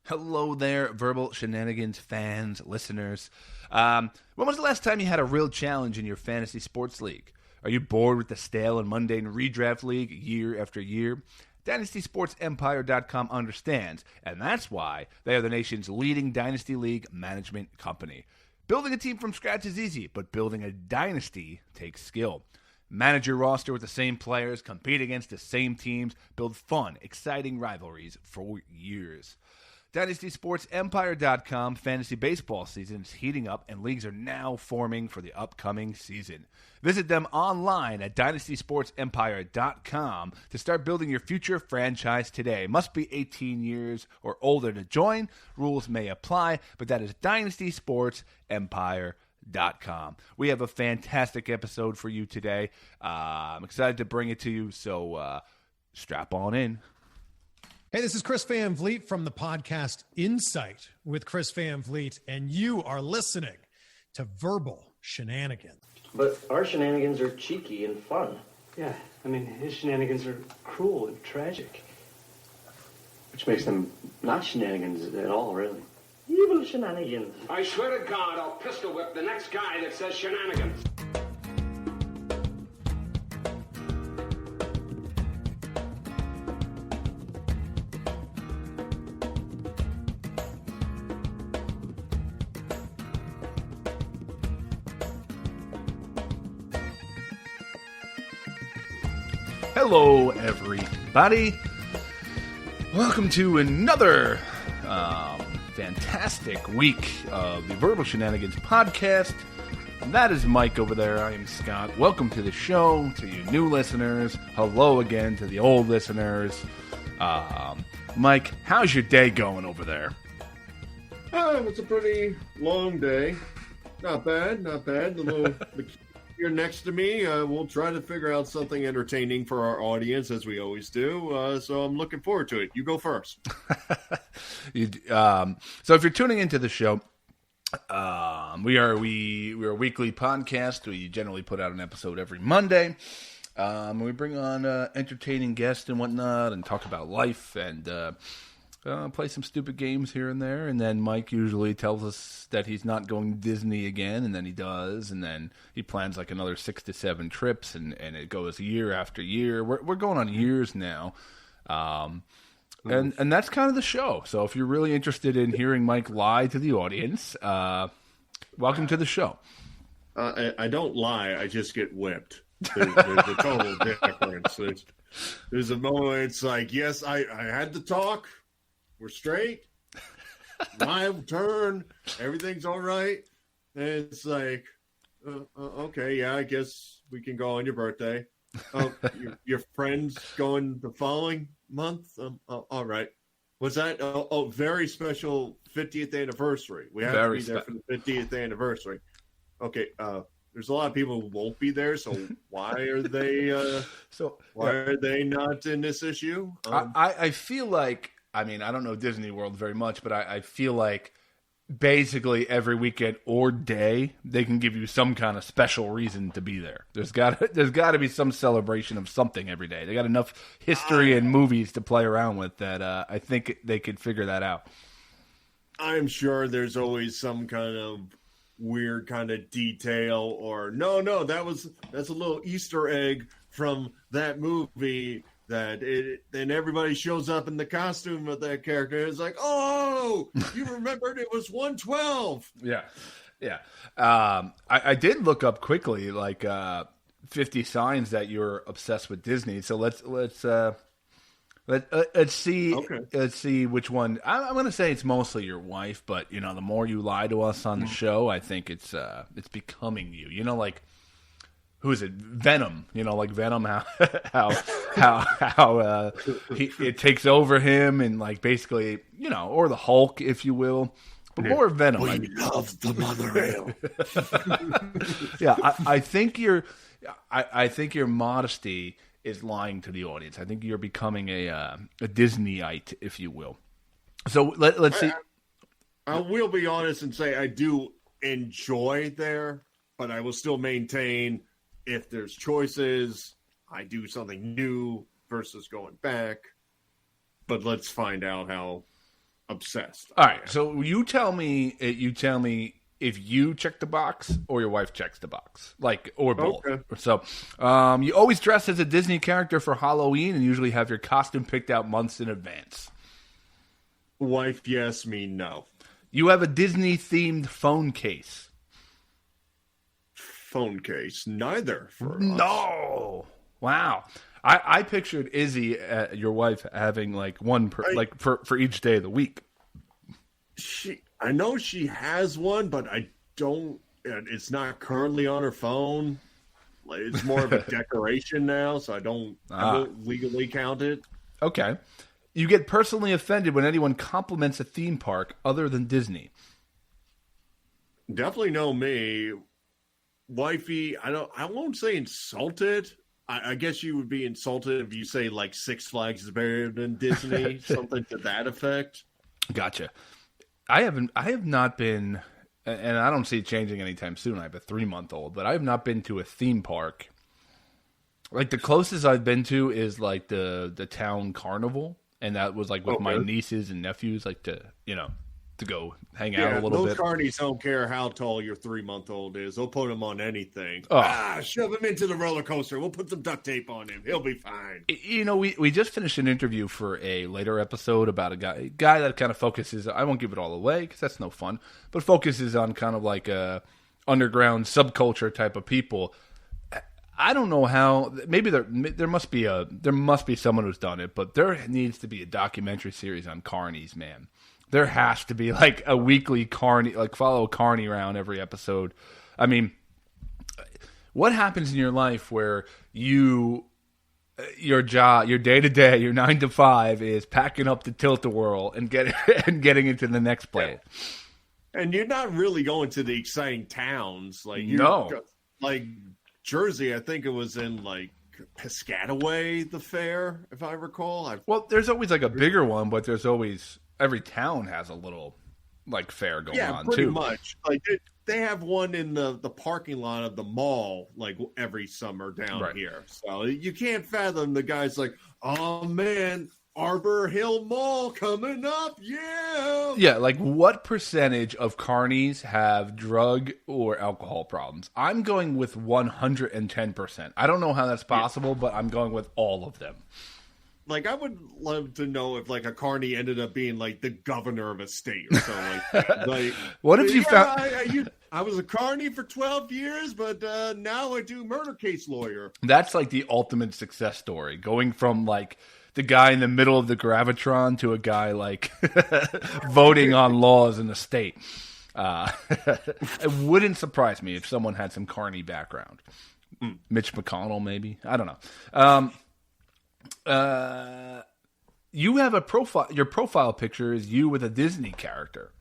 Hello there, Verbal Shenanigans fans, listeners. When was the last time you had a real challenge in your fantasy sports league? Are you bored with the stale and mundane redraft league year after year? DynastySportsEmpire.com understands, and that's why they are the nation's leading dynasty league management company. Building a team from scratch is easy, but building a dynasty takes skill. Manage your roster with the same players, compete against the same teams, build fun, exciting rivalries for years. DynastySportsEmpire.com fantasy baseball season is heating up, and leagues are now forming for the upcoming season. Visit them online at DynastySportsEmpire.com to start building your future franchise today. Must be 18 years or older to join. Rules may apply, but that is DynastySportsEmpire.com. We have a fantastic episode for you today. I'm excited to bring it to you, so strap on in. Hey, this is Chris Van Vliet from the podcast Insight with Chris Van Vliet, and you are listening to Verbal Shenanigans. But our shenanigans are cheeky and fun. Yeah, I mean, his shenanigans are cruel and tragic. Which makes them not shenanigans at all, really. Evil shenanigans. I swear to God, I'll pistol whip the next guy that says shenanigans. Hello, everybody. Welcome to another fantastic week of the Verbal Shenanigans podcast. That is Mike over there. I am Scott. Welcome to the show, to you new listeners. Hello again to the old listeners. Mike, how's your day going over there? It's a pretty long day. Not bad, not bad. You're next to me. We'll try to figure out something entertaining for our audience, as we always do. So I'm looking forward to it. You go first. So if you're tuning into the show, we are a weekly podcast. We generally put out an episode every Monday. We bring on entertaining guests and whatnot, and talk about life and play some stupid games here and there. And then Mike usually tells us that he's not going to Disney again, and then he does, and then he plans like another 6 to 7 trips, and it goes year after year. We're going on years now. And that's kind of the show. So if you're really interested in hearing Mike lie to the audience, welcome to the show. I don't lie. I just get whipped. There's a total difference. There's a moment it's like, yes, I had to talk. We're straight. My turn. Everything's all right. And it's like, okay, yeah, I guess we can go on your birthday. Your friend's going the following month? All right. What's that? Oh, very special 50th anniversary. We have to be there for the 50th anniversary. Okay, there's a lot of people who won't be there, so why are they are they not in this issue? I feel like, I mean, I don't know Disney World very much, but I feel like basically every weekend or day they can give you some kind of special reason to be there. There's got to be some celebration of something every day. They got enough history and movies to play around with that I think they could figure that out. I'm sure there's always some kind of weird kind of detail, or no, that's a little Easter egg from that movie. Then everybody shows up in the costume of that character. It's like, oh, you remembered it was 112. Yeah. I did look up quickly, like 50 signs that you're obsessed with Disney. So let's see. Okay. Let's see which one. I'm going to say it's mostly your wife, but the more you lie to us on the show, I think it's becoming you. Like. Who is it? Venom. Like Venom, how it takes over him, and like basically, or the Hulk, if you will, but more Venom. We love the monorail. Yeah, I think your modesty is lying to the audience. I think you're becoming a Disneyite, if you will. So let's see. I will be honest and say I do enjoy there, but I will still maintain. If there's choices, I do something new versus going back. But let's find out how obsessed. All right, so you tell me if you check the box or your wife checks the box, like, or both. Okay. So, you always dress as a Disney character for Halloween and usually have your costume picked out months in advance. Wife, yes, me, no. You have a Disney-themed phone case. Phone case, neither for us. No! Wow. I pictured Izzy, your wife, having like one for each day of the week. I know she has one, but I don't. It's not currently on her phone. Like, it's more of a decoration now, so I won't legally count it. Okay. You get personally offended when anyone compliments a theme park other than Disney. Definitely know me, wifey. I won't say insulted. I guess you would be insulted if you say like Six Flags is better than Disney, something to that effect. Gotcha. I have not been, and I don't see it changing anytime soon. I have a 3-month-old, but I have not been to a theme park. Like the closest I've been to is like the town carnival, and that was like with my nieces and nephews, like to go hang out a little bit. Those carnies don't care how tall your 3-month-old is. They'll put him on anything. Shove him into the roller coaster. We'll put some duct tape on him. He'll be fine. We just finished an interview for a later episode about a guy that kind of focuses. I won't give it all away because that's no fun, but focuses on kind of like a underground subculture type of people. I don't know how. Maybe there must be someone who's done it, but there needs to be a documentary series on carnies, man. There has to be like a weekly carny, like follow a carny around every episode. I mean, what happens in your life where your job, your day to day, your 9 to 5 is packing up the Tilt-A-Whirl and getting into the next place? And you're not really going to the exciting towns like like Jersey. I think it was in like Piscataway, the fair, if I recall. Well, there's always like a bigger one, but there's always. Every town has a little, like, fair going on, too. Yeah, pretty much. Like, they have one in the parking lot of the mall, like, every summer down here. So you can't fathom the guy's like, oh, man, Arbor Hill Mall coming up, yeah! Yeah, like, what percentage of carnies have drug or alcohol problems? I'm going with 110%. I don't know how that's possible, but I'm going with all of them. Like, I would love to know if, like, a carny ended up being, like, the governor of a state or something like that. Like, what if you found... I was a carny for 12 years, but now I do murder case lawyer. That's, like, the ultimate success story. Going from, like, the guy in the middle of the Gravitron to a guy, like, voting on laws in the state. It wouldn't surprise me if someone had some carny background. Mitch McConnell, maybe. I don't know. You have a profile. Your profile picture is you with a Disney character.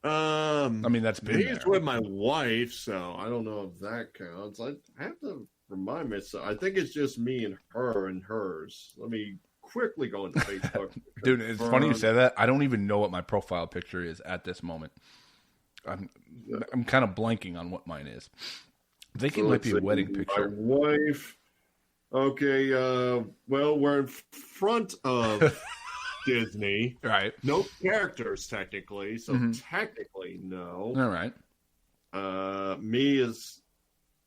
I mean, that's been there. It's with my wife, so I don't know if that counts. I have to remind myself. I think it's just me and her and hers. Let me quickly go into Facebook. Dude, it's funny you say that. I don't even know what my profile picture is at this moment. I'm kind of blanking on what mine is. I think it might be a wedding picture. My wife. Okay, well, we're in front of Disney. Right. No characters, technically, so technically, no. All right. Me is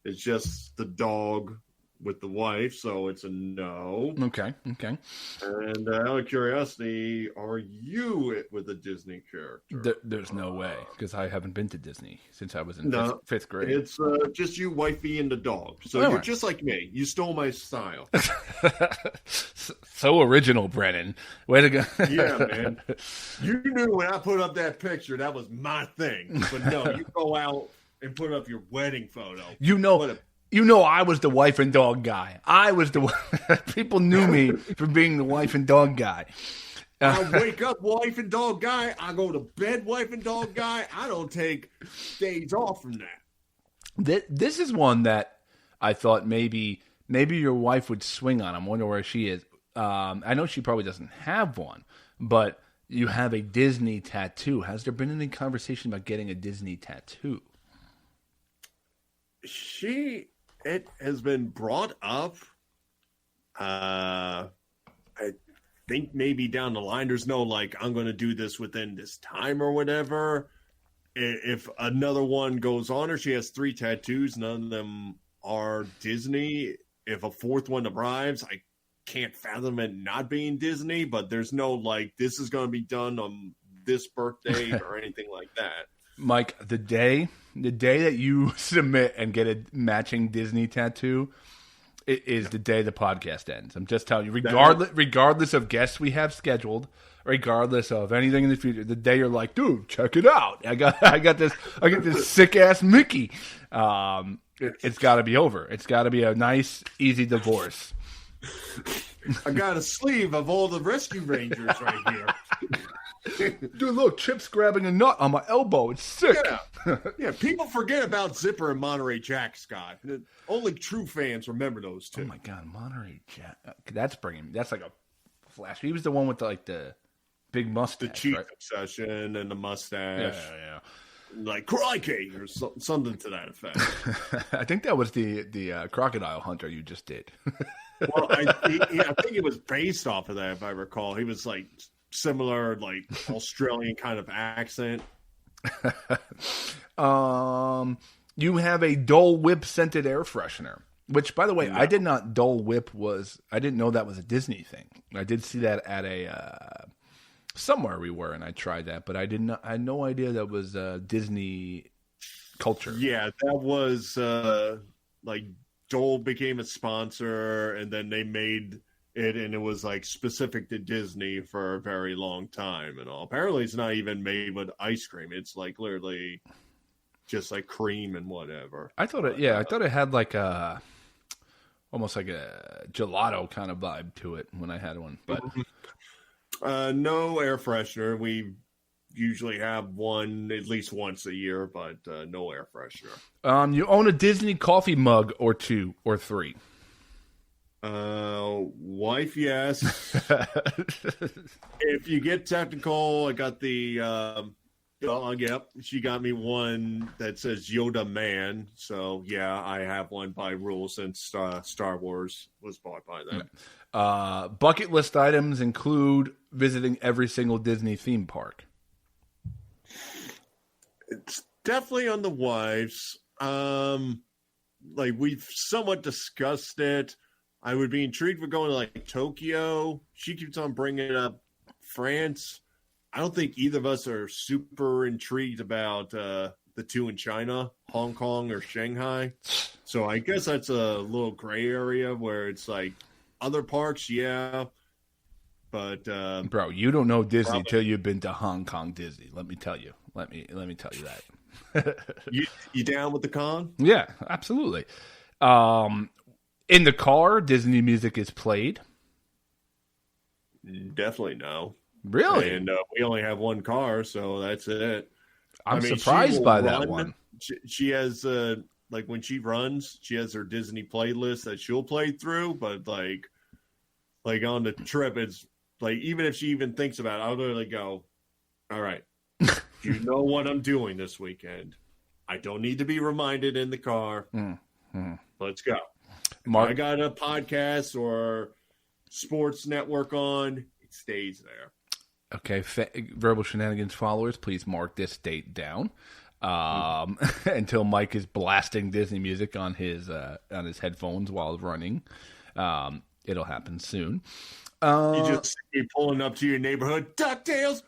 just the dog with the wife, so it's a no. Okay. And out of curiosity, are you with a Disney character? There's no way, because I haven't been to Disney since I was in fifth grade. It's just you, wifey, and the dog. So you're just like me. You stole my style. So original, Brennan. Way to go. Yeah, man. You knew when I put up that picture, that was my thing. But no, you go out and put up your wedding photo. You know, I was the wife and dog guy. I was the people knew me for being the wife and dog guy. I wake up wife and dog guy. I go to bed wife and dog guy. I don't take days off from that. This is one that I thought maybe your wife would swing on. I wonder where she is. I know she probably doesn't have one, but you have a Disney tattoo. Has there been any conversation about getting a Disney tattoo? It has been brought up. I think maybe down the line, there's no like, I'm going to do this within this time or whatever. If another one goes on her, she has 3 tattoos. None of them are Disney. If a 4th one arrives, I can't fathom it not being Disney, but there's no like, this is going to be done on this birthday or anything like that. Mike, the day that you submit and get a matching Disney tattoo, it is the day the podcast ends. I'm just telling you, regardless of guests we have scheduled, regardless of anything in the future, the day you're like, dude, check it out. I got this sick ass Mickey. It's got to be over. It's got to be a nice, easy divorce. I got a sleeve of all the Rescue Rangers right here. Dude, look, Chip's grabbing a nut on my elbow. It's sick. Yeah, people forget about Zipper and Monterey Jack, Scott. Only true fans remember those two. Oh my God, Monterey Jack. That's like a flash. He was the one with the big mustache, the cheek right? obsession and the mustache. Yeah. Like crikey or something to that effect. I think that was the crocodile hunter you just did. Well, I think it was based off of that, if I recall. He was like similar, like Australian kind of accent. You have a Dole Whip scented air freshener, which, by the way, I did not Dole Whip I didn't know that was a Disney thing. I did see that at a somewhere we were, and I tried that, but I had no idea that was Disney culture. Yeah, that was like Dole became a sponsor, and then they made it, and it was like specific to Disney for a very long time and all. Apparently, it's not even made with ice cream. It's like literally just like cream and whatever. I thought it had like almost like a gelato kind of vibe to it when I had one, but no air freshener. We usually have one at least once a year, but no air freshener. You own a Disney coffee mug or 2 or 3? Wife, yes. If you get technical, I got the dog. Yep, she got me one that says Yoda Man. So yeah, I have one by rule since Star Wars was bought by them. Bucket list items include visiting every single Disney theme park. It's definitely on the wife's. Like we've somewhat discussed it. I would be intrigued with going to like Tokyo. She keeps on bringing up France. I don't think either of us are super intrigued about the 2 in China, Hong Kong or Shanghai. So I guess that's a little gray area where it's like other parks, yeah. But bro, you don't know Disney till you've been to Hong Kong Disney. Let me tell you. Let me tell you that. you down with the con? Yeah, absolutely. In the car, Disney music is played. Definitely no. Really? And we only have one car, so that's it. I'm surprised by that one. She has like when she runs, she has her Disney playlist that she'll play through. But like on the trip, it's like even if she even thinks about it, I'll literally go, "All right, you know what I'm doing this weekend. I don't need to be reminded in the car. Let's go." I got a podcast or sports network on. It stays there. Okay, Verbal Shenanigans followers, please mark this date down until Mike is blasting Disney music on his headphones while running. It'll happen soon. You just see me pulling up to your neighborhood. DuckTales.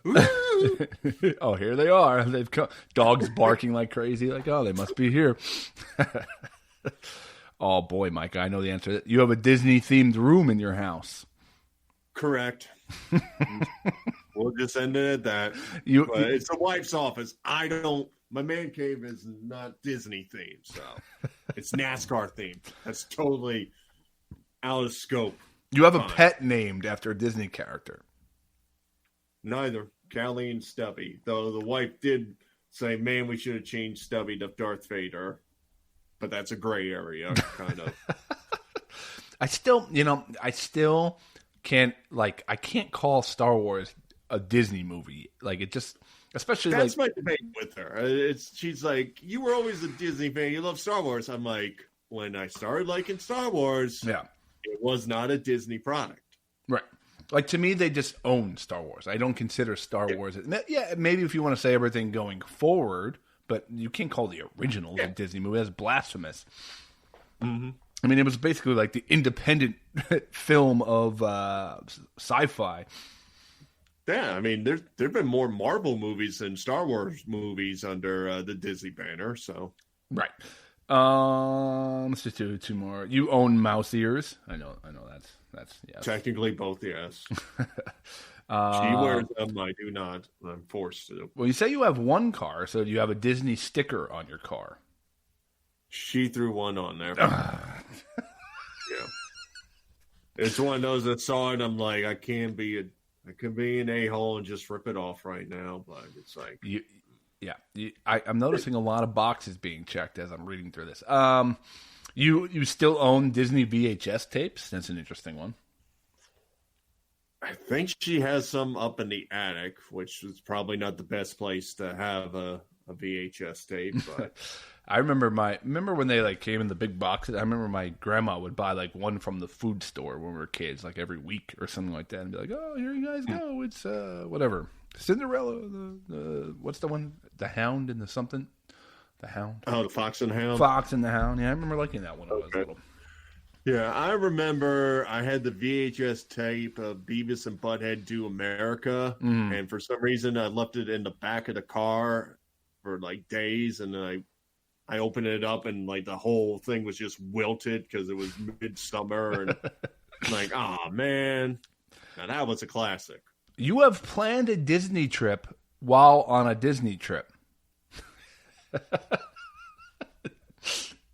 Oh, here they are. They've come. Dogs barking like crazy. Like, oh, they must be here. Oh boy, Mike, I know the answer. You have a Disney-themed room in your house. Correct. We'll just end it at that. But it's the wife's office. My man cave is not Disney themed, so it's NASCAR themed. That's totally out of scope. You have a pet named after a Disney character. Neither. Callie and Stubby. Though the wife did say, man, we should have changed Stubby to Darth Vader. But that's a gray area, kind of. I still can't, like, I can't call Star Wars a Disney movie. Like, it just, especially that's my debate with her. She's like, you were always a Disney fan. You love Star Wars. I'm like, when I started liking Star Wars, yeah, it was not a Disney product. Right. Like, to me, they just own Star Wars. I don't consider Star Wars. Yeah, maybe if you want to say everything going forward, but you can't call the originals a Disney movie. That's blasphemous. Mm-hmm. I mean, it was basically like the independent film of sci-fi. Yeah, I mean, there've been more Marvel movies than Star Wars movies under the Disney banner. So right. Let's just do 2 more. You own mouse ears. I know. That's yes. Technically, both, yes. She wears them. I do not. I'm forced to. Well, you say you have 1 car, so you have a Disney sticker on your car. She threw one on there. Yeah. It's one of those that saw it. I'm like, I can be an a-hole and just rip it off right now, but it's like I'm noticing a lot of boxes being checked as I'm reading through this. You still own Disney VHS tapes? That's an interesting one. I think she has some up in the attic, which is probably not the best place to have a VHS tape. But I remember when they like came in the big boxes. I remember my grandma would buy like one from the food store when we were kids, like every week or something like that, and be like, "Oh, here you guys go. It's whatever, Cinderella. The what's the one? The Hound and the something." The Hound. Oh, the Fox and the Hound. Fox and the Hound. Yeah, I remember liking that one when I was little. Yeah, I remember I had the VHS tape of Beavis and Butthead Do America, and for some reason I left it in the back of the car for like days, and then I opened it up and like the whole thing was just wilted because it was midsummer, and like, oh man, now that was a classic. You have planned a Disney trip while on a Disney trip.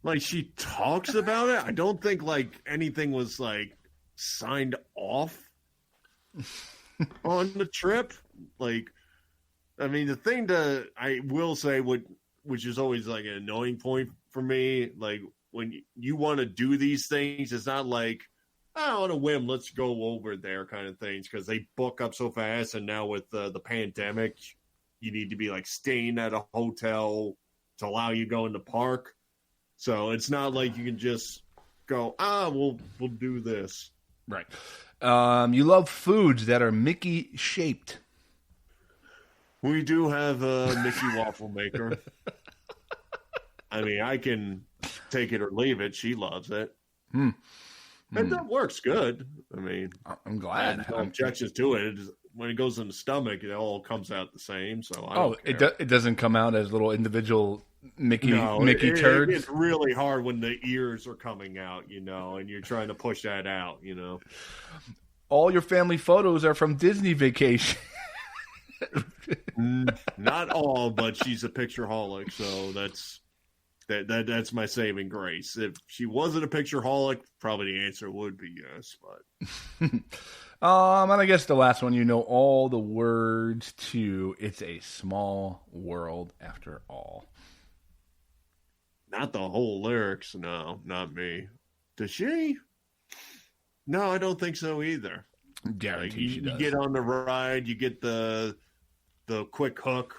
Like, she talks about it. I don't think like anything was like signed off on the trip. Like, I mean, the thing that I will say which is always like an annoying point for me, like when you want to do these things, it's not like, oh, on a whim, let's go over there kind of things, because they book up so fast, and now with the pandemic, you need to be like staying at a hotel to allow you to go in the park. So it's not like you can just go, we'll do this. Right. You love foods that are Mickey shaped. We do have a Mickey waffle maker. I mean, I can take it or leave it. She loves it. And that works good. I mean, I'm glad. I have no objections to it. When it goes in the stomach, it all comes out the same. So I don't care. It doesn't come out as little individual Mickey turds. It's really hard when the ears are coming out, and you're trying to push that out, All your family photos are from Disney Vacation. Not all, but she's a picture-holic, so that's my saving grace. If she wasn't a picture-holic, probably the answer would be yes, but and I guess the last one, all the words to It's a Small World After All. Not the whole lyrics, no, not me. Does she? No, I don't think so either. Guarantee she does. You get on the ride, you get the quick hook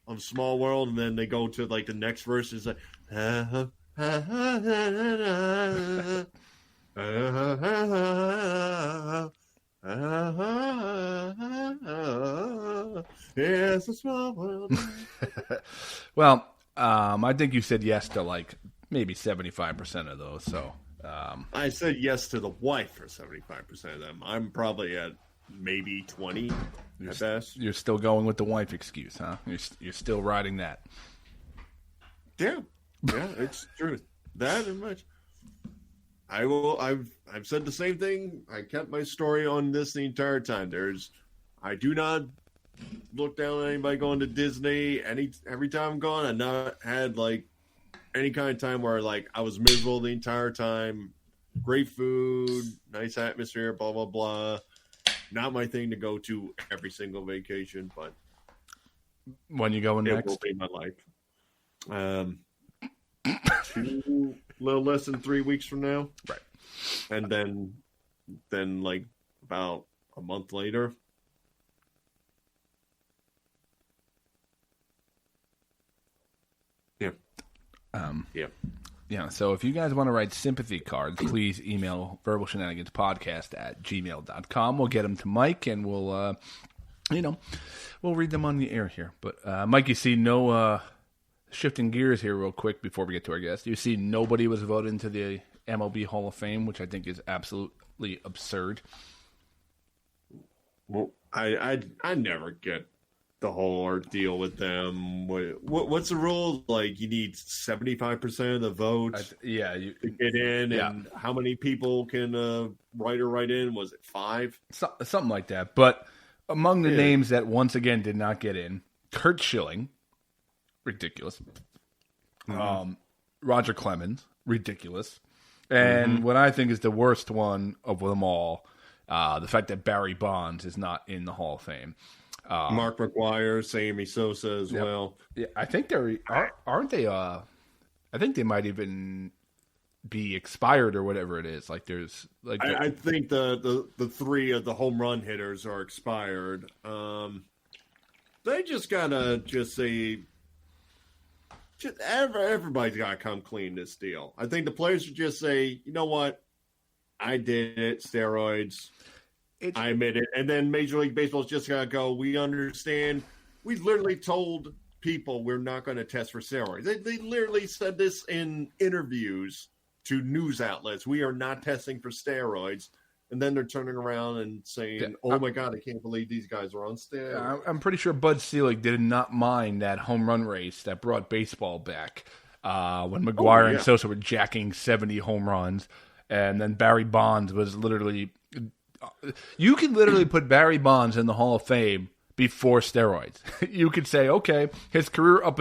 of Small World, and then they go to like the next verse is like it's a small world. Well, I think you said yes to like maybe 75% of those. So I said yes to the wife for 75% of them. I'm probably at maybe 20 at best. You're still going with the wife excuse, huh? You're still riding that. Yeah, it's true. That and much. I've said the same thing. I kept my story on this the entire time. I do not look down on anybody going to Disney. Every time I'm gone, I've not had like any kind of time where like I was miserable the entire time. Great food, nice atmosphere, blah blah blah. Not my thing to go to every single vacation, but when you going next, it will be my life. 2 little less than 3 weeks from now, right? And then like about a month later. Yeah. Yeah. Yeah, so if you guys want to write sympathy cards, please email verbalshenaniganspodcast@gmail.com. We'll get them to Mike, and we'll read them on the air here. But Mike, you see shifting gears here real quick before we get to our guest. You see nobody was voted into the MLB Hall of Fame, which I think is absolutely absurd. Well, I never get the whole ordeal with them. What's the rule? Like, you need 75% of the vote to get in, and how many people can write in? Was it 5? Something like that. But among the names that once again did not get in, Curt Schilling, ridiculous. Roger Clemens, ridiculous. And what I think is the worst one of them all, the fact that Barry Bonds is not in the Hall of Fame. Mark McGwire, Sammy Sosa as well. Yeah, I think aren't they? I think they might even be expired or whatever it is. Like there's like I think the 3 of the home run hitters are expired. They just gotta say. Everybody's got to come clean this deal. I think the players should just say, you know what? I did it, steroids. I admit it. And then Major League Baseball's just got to go, we understand. We literally told people we're not going to test for steroids. They literally said this in interviews to news outlets. We are not testing for steroids. And then they're turning around and saying, my God, I can't believe these guys are on steroids. I'm pretty sure Bud Selig did not mind that home run race that brought baseball back when McGwire and Sosa were jacking 70 home runs. And then Barry Bonds was literally – you can literally put Barry Bonds in the Hall of Fame before steroids. You could say, okay, his career up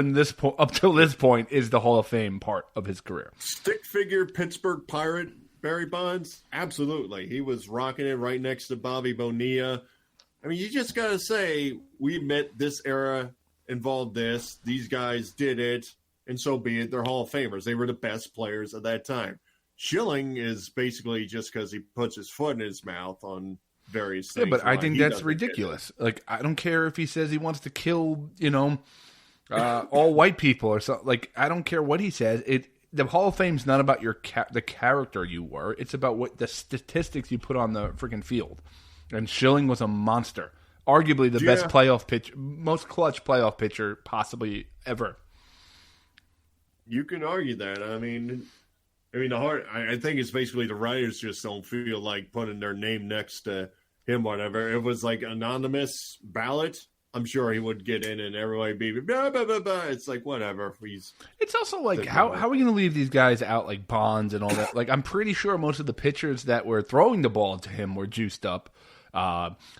till this point is the Hall of Fame part of his career. Stick figure Pittsburgh Pirate Barry Bonds, absolutely. He was rocking it right next to Bobby Bonilla. I mean, you just got to say, we admit this era involved this. These guys did it, and so be it. They're Hall of Famers. They were the best players at that time. Schilling is basically just because he puts his foot in his mouth on various things. Yeah, but I think that's ridiculous. Like, I don't care if he says he wants to kill, all white people or something. Like, I don't care what he says. The Hall of Fame's not about the character you were. It's about what the statistics you put on the freaking field. And Schilling was a monster. Arguably the best playoff pitcher, most clutch playoff pitcher possibly ever. You can argue that. I mean, I think it's basically the writers just don't feel like putting their name next to him, whatever. It was like anonymous ballot. I'm sure he would get in and everybody be blah, blah, blah, blah. It's like, whatever. It's also like, how are we going to leave these guys out like Bonds and all that? Like, I'm pretty sure most of the pitchers that were throwing the ball to him were juiced up.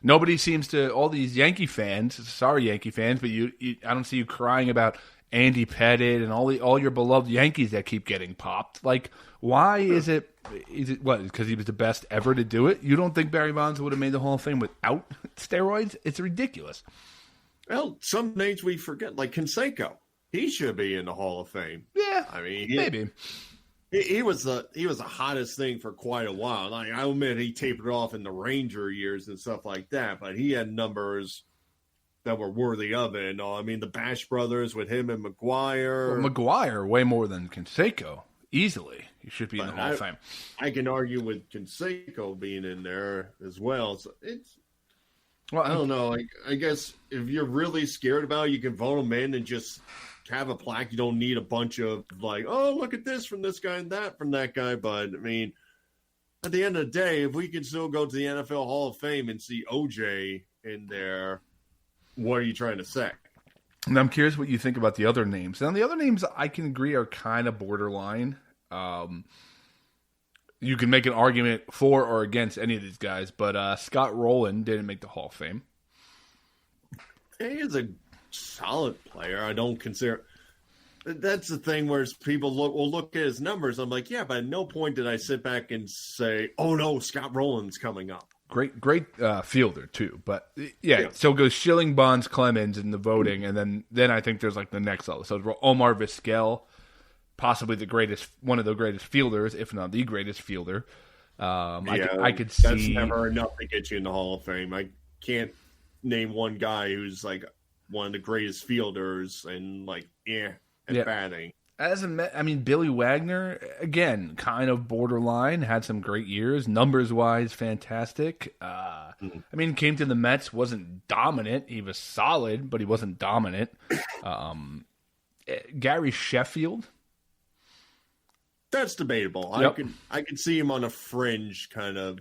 Nobody seems to, all these Yankee fans, sorry Yankee fans, but I don't see you crying about Andy Pettitte and all your beloved Yankees that keep getting popped. Like, why is it what? Because he was the best ever to do it? You don't think Barry Bonds would have made the Hall of Fame without steroids? It's ridiculous. Well, some names we forget, like Canseco. He should be in the Hall of Fame. Yeah, I mean, maybe. He was the hottest thing for quite a while. Like, I admit he tapered off in the Ranger years and stuff like that, but he had numbers that were worthy of it. And I mean, the Bash Brothers with him and McGwire. Well, McGwire way more than Canseco, easily. He should be in the Hall of Fame. I can argue with Canseco being in there as well. So I don't know. I guess if you're really scared about it, you can vote him in and just have a plaque. You don't need a bunch of like, oh, look at this from this guy and that from that guy. But I mean, at the end of the day, if we can still go to the NFL Hall of Fame and see OJ in there, what are you trying to say? And I'm curious what you think about the other names. Now, the other names I can agree are kind of borderline. You can make an argument for or against any of these guys, but Scott Rowland didn't make the Hall of Fame. He is a solid player. I don't consider. That's the thing where people will look at his numbers. I'm like, yeah, but at no point did I sit back and say, oh no, Scott Rowland's coming up. Great fielder too. But yeah, so it goes Schilling, Bonds, Clemens in the voting, and then I think there's like the next level. So Omar Vizquel, possibly one of the greatest fielders, if not the greatest fielder. I could see that's never enough to get you in the Hall of Fame. I can't name one guy who's like one of the greatest fielders and batting. Billy Wagner, again, kind of borderline, had some great years, numbers-wise, fantastic. Came to the Mets, wasn't dominant. He was solid, but he wasn't dominant. Gary Sheffield. That's debatable. Yep. I can see him on a fringe kind of,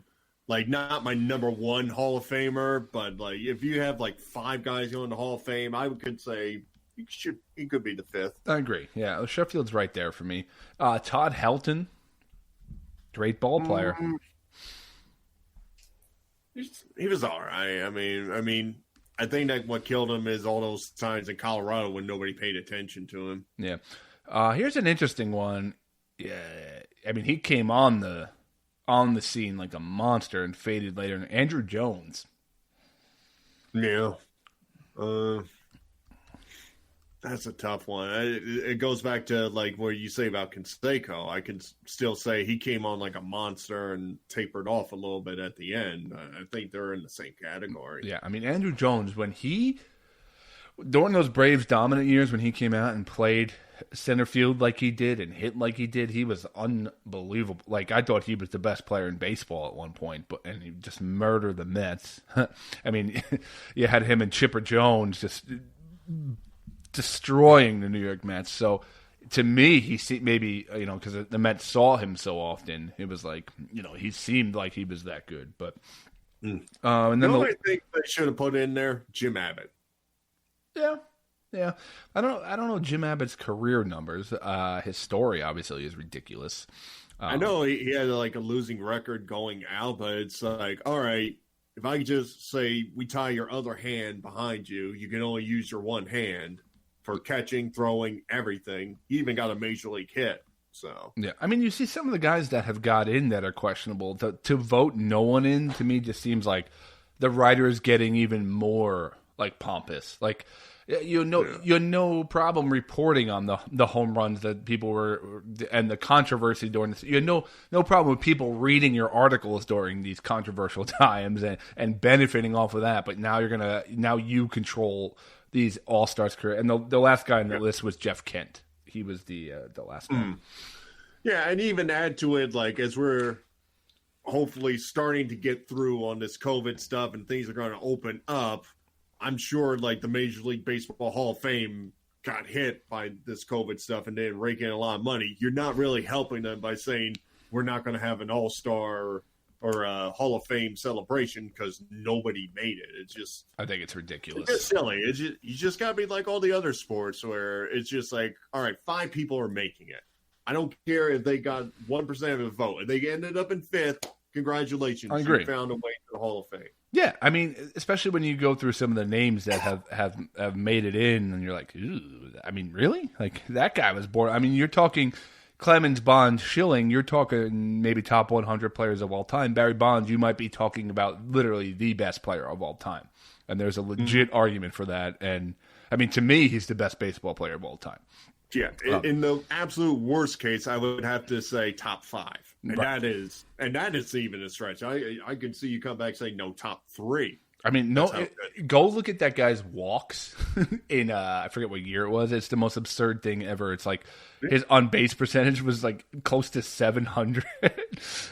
like, not my number one Hall of Famer, but like if you have like 5 guys going to Hall of Fame, I could say he could be the 5th. I agree. Yeah, Sheffield's right there for me. Todd Helton, great ball player. He was all right. I think that what killed him is all those times in Colorado when nobody paid attention to him. Yeah. Here's an interesting one. Yeah, he came on the scene like a monster and faded later. Andrew Jones. Yeah. That's a tough one. It goes back to like what you say about Canseco. I can still say he came on like a monster and tapered off a little bit at the end. I think they're in the same category. Yeah, Andrew Jones, during those Braves dominant years when he came out and played center field like he did and hit like he did, he was unbelievable. Like, I thought he was the best player in baseball at one point, and he just murdered the Mets. You had him and Chipper Jones just destroying the New York Mets. So to me, because the Mets saw him so often, it was like, he seemed like he was that good. But and then I think they should have put in there Jim Abbott. Yeah. I don't know Jim Abbott's career numbers. His story obviously is ridiculous. I know he had like a losing record going out, but it's like, all right, if I just say we tie your other hand behind you, you can only use your one hand for catching, throwing, everything. He even got a major league hit. So yeah, you see some of the guys that have got in that are questionable. To vote no one in, to me, just seems like the writer is getting even more like pompous. Like, you no problem reporting on the home runs that people were and the controversy during this. You had no problem with people reading your articles during these controversial times and benefiting off of that. But now you control these all-stars career. And the last guy on the list was Jeff Kent. He was the last guy. Yeah, and even add to it, like, as we're hopefully starting to get through on this COVID stuff and things are going to open up, I'm sure, like, the Major League Baseball Hall of Fame got hit by this COVID stuff and didn't rake in a lot of money. You're not really helping them by saying we're not going to have an all-star or a Hall of Fame celebration because nobody made it. It's just, I think it's ridiculous. It's silly. You just got to be like all the other sports where it's just like, all right, 5 people are making it. I don't care if they got 1% of the vote. If they ended up in 5th, congratulations. I agree. You found a way to the Hall of Fame. Yeah, especially when you go through some of the names that have made it in, and you're like, ooh, really? Like, that guy was born. You're talking Clemens, Bonds, Schilling. You're talking maybe top 100 players of all time. Barry Bonds, you might be talking about literally the best player of all time. And there's a legit argument for that. And, to me, he's the best baseball player of all time. Yeah, in the absolute worst case, I would have to say top 5. And right. that is even a stretch. I could see you come back saying no, top 3. Go look at that guy's walks in I forget what year it was. It's the most absurd thing ever. It's like his on base percentage was like close to 700.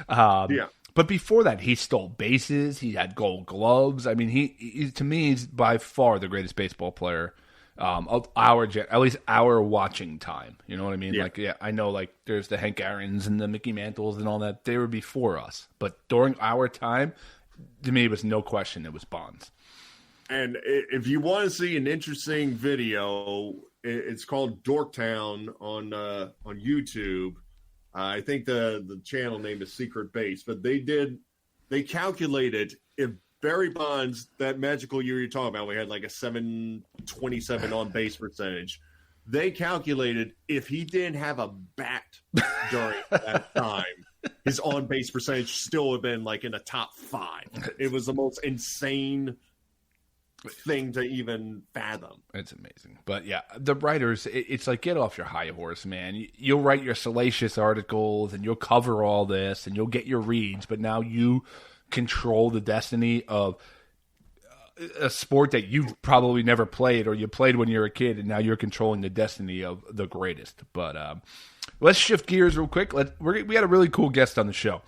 Yeah. But before that, he stole bases. He had Gold Gloves. He to me, he's by far the greatest baseball player of at least our watching time. You know what I mean? Yeah. I know, like, there's the Hank Aarons and the Mickey Mantles and all that. They were before us. But during our time, to me, it was no question it was Bonds. And if you want to see an interesting video, it's called Dorktown on YouTube. I think the channel name is Secret Base, but they calculated if Barry Bonds, that magical year you're talking about, we had like a 727 on base percentage. They calculated if he didn't have a bat during that time, his on base percentage still would have been like in the top 5. It was the most insane thing to even fathom. It's amazing. But yeah, the writers, it's like, get off your high horse, man. You'll write your salacious articles and you'll cover all this and you'll get your reads, but now you control the destiny of a sport that you've probably never played, or you played when you were a kid, and now you're controlling the destiny of the greatest. But let's shift gears real quick. We had a really cool guest on the show.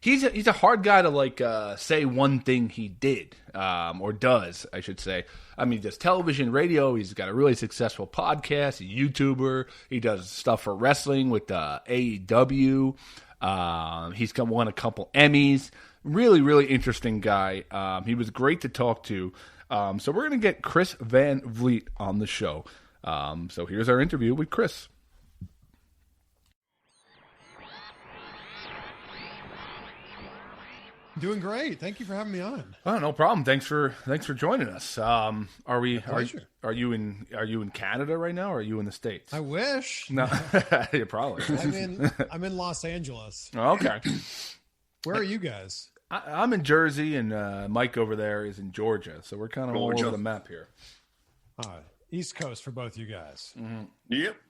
He's a hard guy to say one thing he did or does, I should say. I mean, he does television, radio. He's got a really successful podcast. He's a YouTuber. He does stuff for wrestling with AEW. He's won a couple Emmys. Really, really interesting guy. He was great to talk to. So we're going to get Chris Van Vliet on the show. So here's our interview with Chris. Doing great. Thank you for having me on. Oh, no problem. Thanks for joining us. Are you in Canada right now, or are you in the States? I wish. No, yeah, probably. I'm in Los Angeles. Oh, okay. Where are you guys? I'm in Jersey, and Mike over there is in Georgia. So we're kind of all over the map here. East Coast for both you guys. Mm-hmm.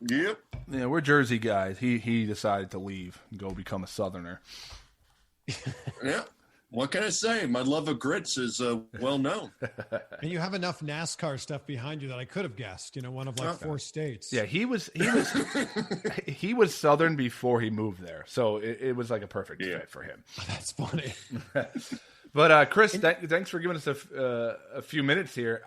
Yep. Yeah, we're Jersey guys. He decided to leave and go become a Southerner. Yeah. What can I say? My love of grits is well known. And you have enough NASCAR stuff behind you that I could have guessed. One of 4 states. Yeah, he was he was Southern before he moved there, so it was like a perfect fit for him. That's funny. But Chris, thanks for giving us a few minutes here.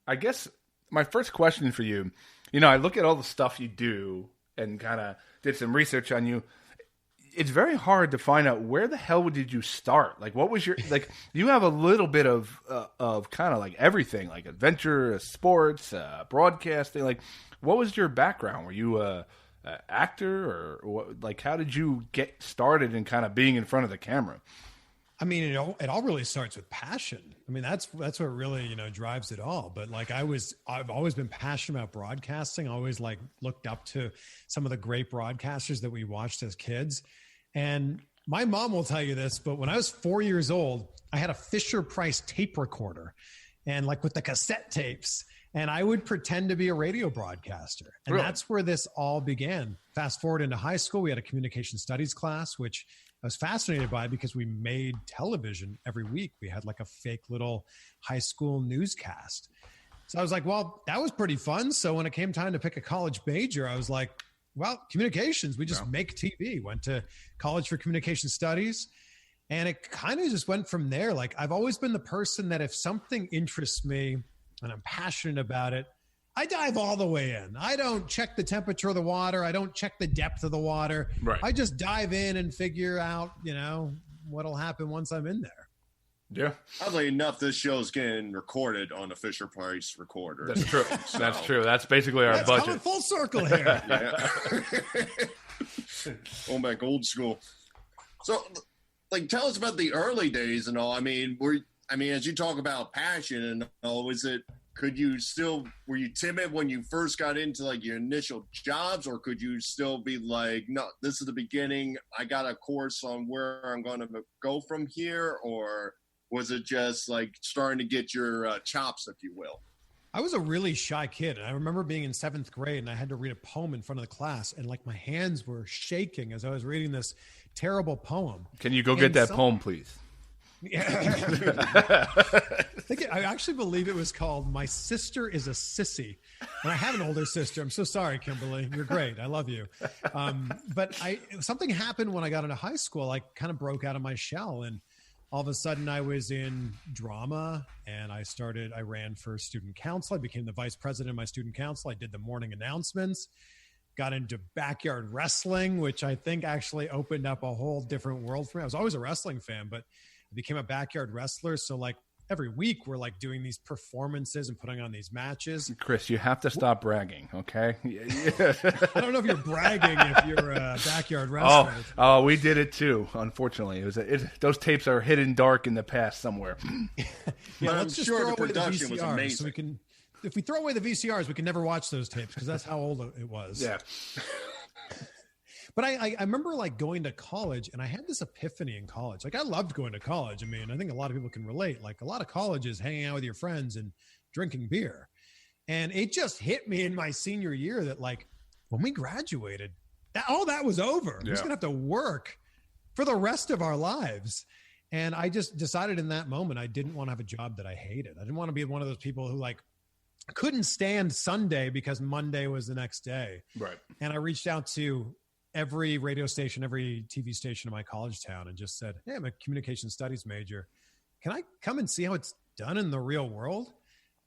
I guess my first question for you, I look at all the stuff you do and kind of did some research on you. It's very hard to find out where the hell did you start? Like, what was your you have a little bit of kind of like everything, like adventure, sports, broadcasting. Like, what was your background? Were you a actor, or what? Like, how did you get started in kind of being in front of the camera? I mean, it all really starts with passion. I mean, that's what really, drives it all. But I've always been passionate about broadcasting. I always looked up to some of the great broadcasters that we watched as kids. And my mom will tell you this, but when I was 4 years old, I had a Fisher-Price tape recorder and with the cassette tapes, and I would pretend to be a radio broadcaster. And That's where this all began. Fast forward into high school, we had a communication studies class, which I was fascinated by because we made television every week. We had a fake little high school newscast. So I was like, well, that was pretty fun. So when it came time to pick a college major, I was like, well, communications, we just make TV. Went to college for communication studies. And it kind of just went from there. I've always been the person that if something interests me and I'm passionate about it, I dive all the way in. I don't check the temperature of the water. I don't check the depth of the water. Right. I just dive in and figure out, what'll happen once I'm in there. Yeah. Oddly enough, this show's getting recorded on a Fisher-Price recorder. That's true. That's true. That's basically our budget. Coming full circle here. Going back old school. So, tell us about the early days and all. I mean, as you talk about passion and all, were you timid when you first got into your initial jobs, or could you still be no, this is the beginning, I got a course on where I'm going to go from here? Or was it just starting to get your chops, if you will? I was a really shy kid. And I remember being in 7th grade and I had to read a poem in front of the class, and my hands were shaking as I was reading this terrible poem. Can you go get that poem, please? Yeah. I actually believe it was called "My Sister is a Sissy," and I have an older sister. I'm so sorry, Kimberly. You're great. I love you. But something happened when I got into high school. I kind of broke out of my shell, and all of a sudden I was in drama, and I ran for student council. I became the vice president of my student council. I did the morning announcements, got into backyard wrestling, which I think actually opened up a whole different world for me. I was always a wrestling fan, but I became a backyard wrestler. So every week we're doing these performances and putting on these matches. Chris, you have to stop bragging, okay? I don't know if you're bragging if you're a backyard wrestler. Oh, we did it too. Unfortunately, those tapes are hidden dark in the past somewhere. Yeah, let's just throw away the VCRs so we can. If we throw away the VCRs, we can never watch those tapes because that's how old it was. Yeah. But I remember going to college, and I had this epiphany in college. I loved going to college. I mean, I think a lot of people can relate. A lot of college is hanging out with your friends and drinking beer. And it just hit me in my senior year that when we graduated, that was over. Yeah. We're just going to have to work for the rest of our lives. And I just decided in that moment, I didn't want to have a job that I hated. I didn't want to be one of those people who like couldn't stand Sunday because Monday was the next day. Right. And I reached out to every radio station, every TV station in my college town and just said, hey, I'm a communication studies major. Can I come and see how it's done in the real world?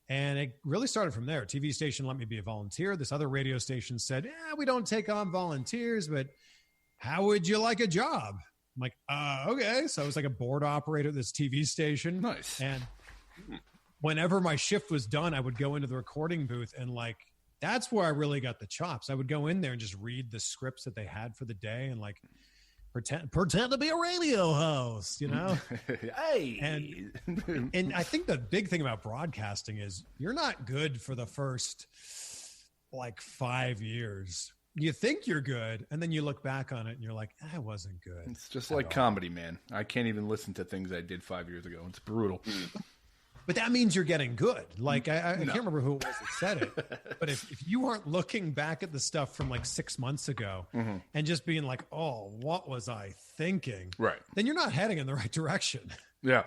And it really started from there. TV station let me be a volunteer. This other radio station said, yeah, we don't take on volunteers, but how would you like a job? I'm like, okay. So I was like a board operator at this TV station. Nice. And whenever my shift was done, I would go into the recording booth and like, that's where I really got the chops. I would go in there and just read the scripts that they had for the day and like pretend to be a radio host, you know? Hey. And I think the big thing about broadcasting is you're not good for the first like 5 years. You think you're good, and then you look back on it and you're like, I wasn't good. It's just like comedy, man. I can't even listen to things I did 5 years ago. It's brutal. But that means you're getting good. Like, I can't remember who it was that said it. But if you aren't looking back at the stuff from like 6 months ago and just being like, oh, what was I thinking? Right. Then you're not heading in the right direction. Yeah.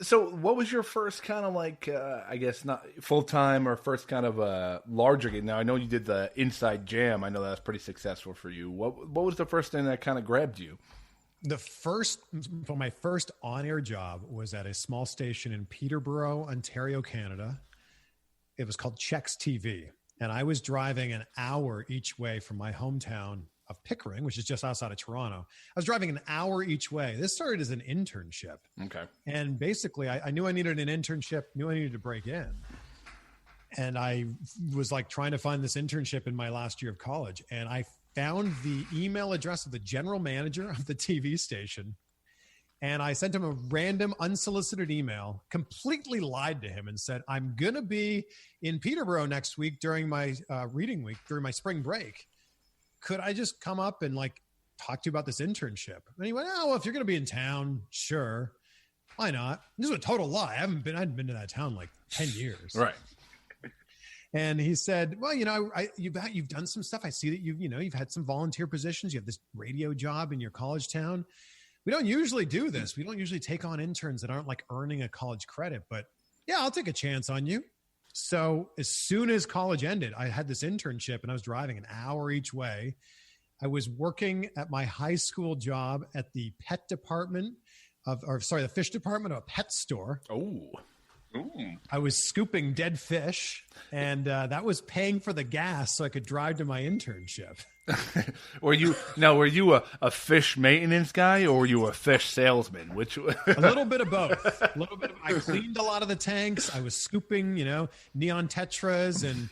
So what was your first kind of like, I guess not full-time or first kind of larger gig? Now, I know you did the Inside Jam. I know that was pretty successful for you. What was the first thing that kind of grabbed you? My first on-air job was at a small station in Peterborough, Ontario, Canada. It was called Chex TV. And I was driving an hour each way from my hometown of Pickering, which is just outside of Toronto. I was driving an hour each way. This started as an internship. Okay. And basically, I knew I needed an internship, knew I needed to break in. And I was like trying to find this internship in my last year of college. And I found the email address of the general manager of the TV station. And I sent him a random unsolicited email, completely lied to him and said, I'm going to be in Peterborough next week during my reading week, during my spring break. Could I just come up and like talk to you about this internship? And he went, oh, well, if you're going to be in town, sure. Why not? This is a total lie. I hadn't been to that town like 10 years. Right. And he said, well, you've done some stuff. I see that you've had some volunteer positions. You have this radio job in your college town. We don't usually do this. We don't usually take on interns that aren't like earning a college credit, but yeah, I'll take a chance on you. So as soon as college ended, I had this internship and I was driving an hour each way. I was working at my high school job at the the fish department of a pet store. Oh, I was scooping dead fish, and that was paying for the gas so I could drive to my internship. Were you a fish maintenance guy or were you a fish salesman? Which a little bit of both. I cleaned a lot of the tanks. I was scooping, neon tetras and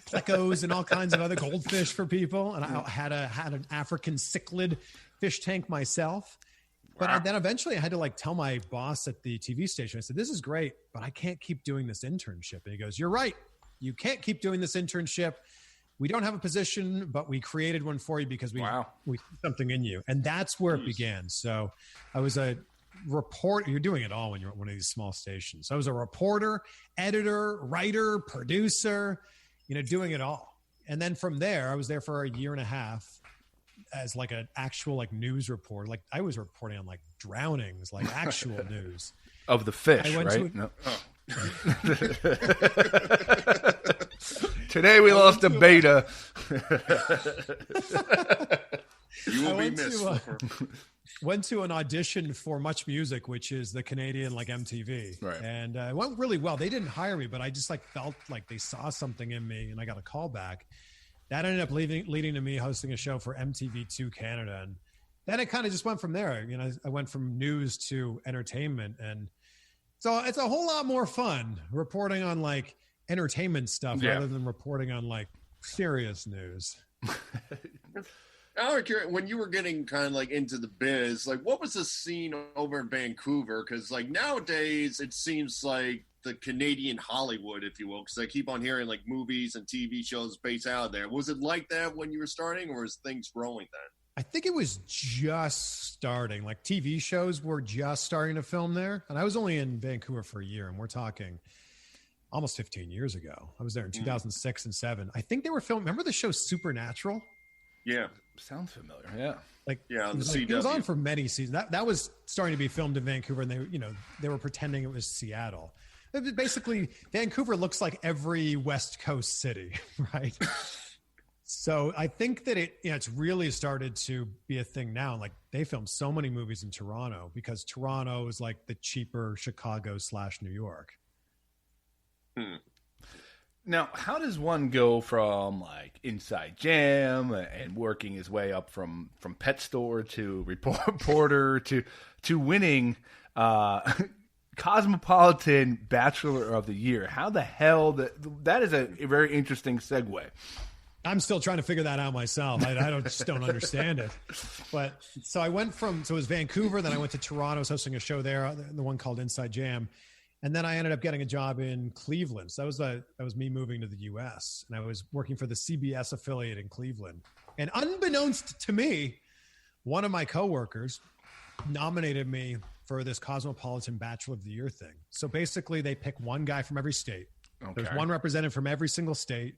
plecos and all kinds of other goldfish for people. And I had an African cichlid fish tank myself. But then eventually I had to like tell my boss at the TV station, I said, this is great, but I can't keep doing this internship. And he goes, you're right. You can't keep doing this internship. We don't have a position, but we created one for you because we see something in you. And that's where it began. So I was a reporter. You're doing it all when you're at one of these small stations. So I was a reporter, editor, writer, producer, doing it all. And then from there, I was there for a year and a half as like an actual like news report. Like I was reporting on like drownings, like actual news of the fish, right? No. Today we lost a beta. You will be missed. Went to an audition for Much Music, which is the Canadian like MTV, right? And it went really well. They didn't hire me, but I just like felt like they saw something in me, and I got a call back. That ended up leading to me hosting a show for MTV2 Canada, and then it kind of just went from there. I went from news to entertainment, and so it's a whole lot more fun reporting on like entertainment stuff rather than reporting on like serious news. When you were getting kind of like into the biz, like what was the scene over in Vancouver? Because like nowadays it seems like the Canadian Hollywood, if you will, because I keep on hearing like movies and TV shows based out of there. Was it like that when you were starting, or was things growing then? I think it was just starting. Like TV shows were just starting to film there. And I was only in Vancouver for a year, and we're talking almost 15 years ago. I was there in 2006 and 2007. I think they were filming. Remember the show Supernatural? Yeah. Sounds familiar. Yeah. Like, Yeah, on the it was CW. on for many seasons. That was starting to be filmed in Vancouver, and they were pretending it was Seattle. It was basically, Vancouver looks like every West Coast city, right? So I think that it's really started to be a thing now. Like, they film so many movies in Toronto because Toronto is like the cheaper Chicago/New York. Now, how does one go from like Inside Jam and working his way up from pet store to reporter to winning Cosmopolitan Bachelor of the Year? How the hell that is a very interesting segue. I'm still trying to figure that out myself. I just don't understand it. But so I went it was Vancouver, then I went to Toronto. I was hosting a show there, the one called Inside Jam. And then I ended up getting a job in Cleveland. So that was me moving to the US, and I was working for the CBS affiliate in Cleveland. And unbeknownst to me, one of my coworkers nominated me for this Cosmopolitan Bachelor of the Year thing. So basically they pick one guy from every state. Okay. There's one representative from every single state,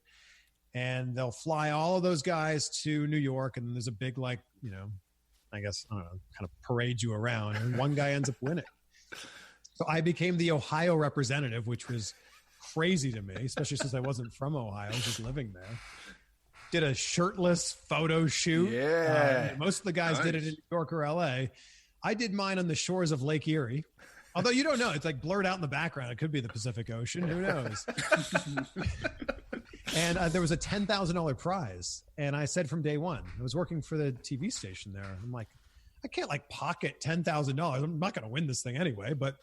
and they'll fly all of those guys to New York. And then there's a big, I guess, I don't know, kind of parade you around, and one guy ends up winning. So I became the Ohio representative, which was crazy to me, especially since I wasn't from Ohio, just living there. Did a shirtless photo shoot. Yeah. Most of the guys did it in New York or LA. I did mine on the shores of Lake Erie. Although you don't know, it's like blurred out in the background. It could be the Pacific Ocean. Who knows? And there was a $10,000 prize. And I said from day one, I was working for the TV station there. I'm like, I can't pocket $10,000. I'm not going to win this thing anyway, but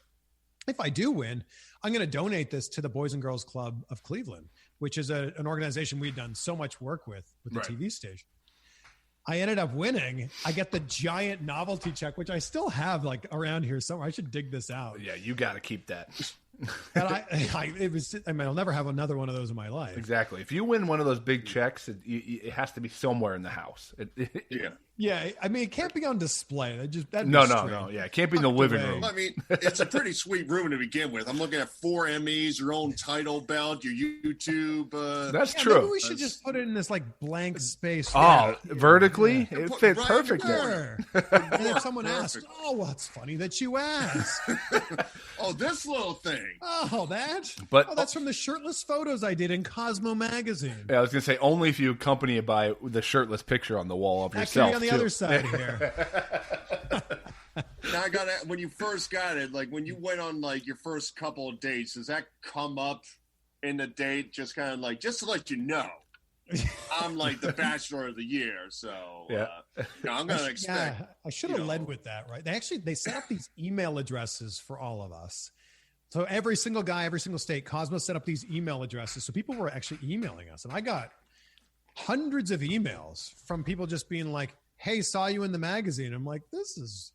if I do win, I'm going to donate this to the Boys and Girls Club of Cleveland, which is an organization we've done so much work with the TV station. I ended up winning. I get the giant novelty check, which I still have around here somewhere. I should dig this out. Yeah, you got to keep that. And I'll never have another one of those in my life. Exactly. If you win one of those big checks, it has to be somewhere in the house. Yeah. I mean, it can't be on display. No. Yeah, it can't be in the living room. I mean, it's a pretty sweet room to begin with. I'm looking at 4 Emmys, your own title belt, your YouTube. That's true. Maybe we should just put it in this blank space. Vertically? Yeah. It fits perfect there. And then someone asks, "Oh, well, it's funny that you asked." Oh, this little thing. Oh, that? But that's from the shirtless photos I did in Cosmo magazine. Yeah, I was going to say, only if you accompany it by the shirtless picture on the wall of yourself. That could be on the other side here. Now, when you first got it, when you went on, your first couple of dates, does that come up in the date just kind of just to let you know? I'm the Bachelor of the Year, so I'm going to expect. Yeah, I should have led with that, right? They set up these email addresses for all of us. So every single guy, every single state, Cosmo set up these email addresses. So people were actually emailing us, and I got hundreds of emails from people just being like, "Hey, saw you in the magazine." I'm like, this is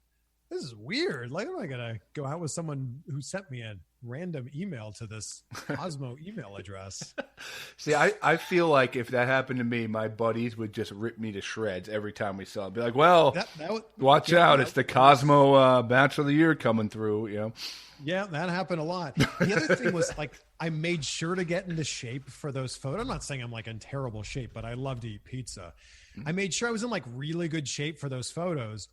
weird. Am I gonna go out with someone who sent me a random email to this Cosmo email address? See, I feel like if that happened to me, my buddies would just rip me to shreds every time we saw it. Be like, "Well, watch out! It's the Cosmo Bachelor of the Year coming through." Yeah, that happened a lot. The other thing was I made sure to get into shape for those photos. I'm not saying I'm in terrible shape, but I love to eat pizza. I made sure I was in really good shape for those photos.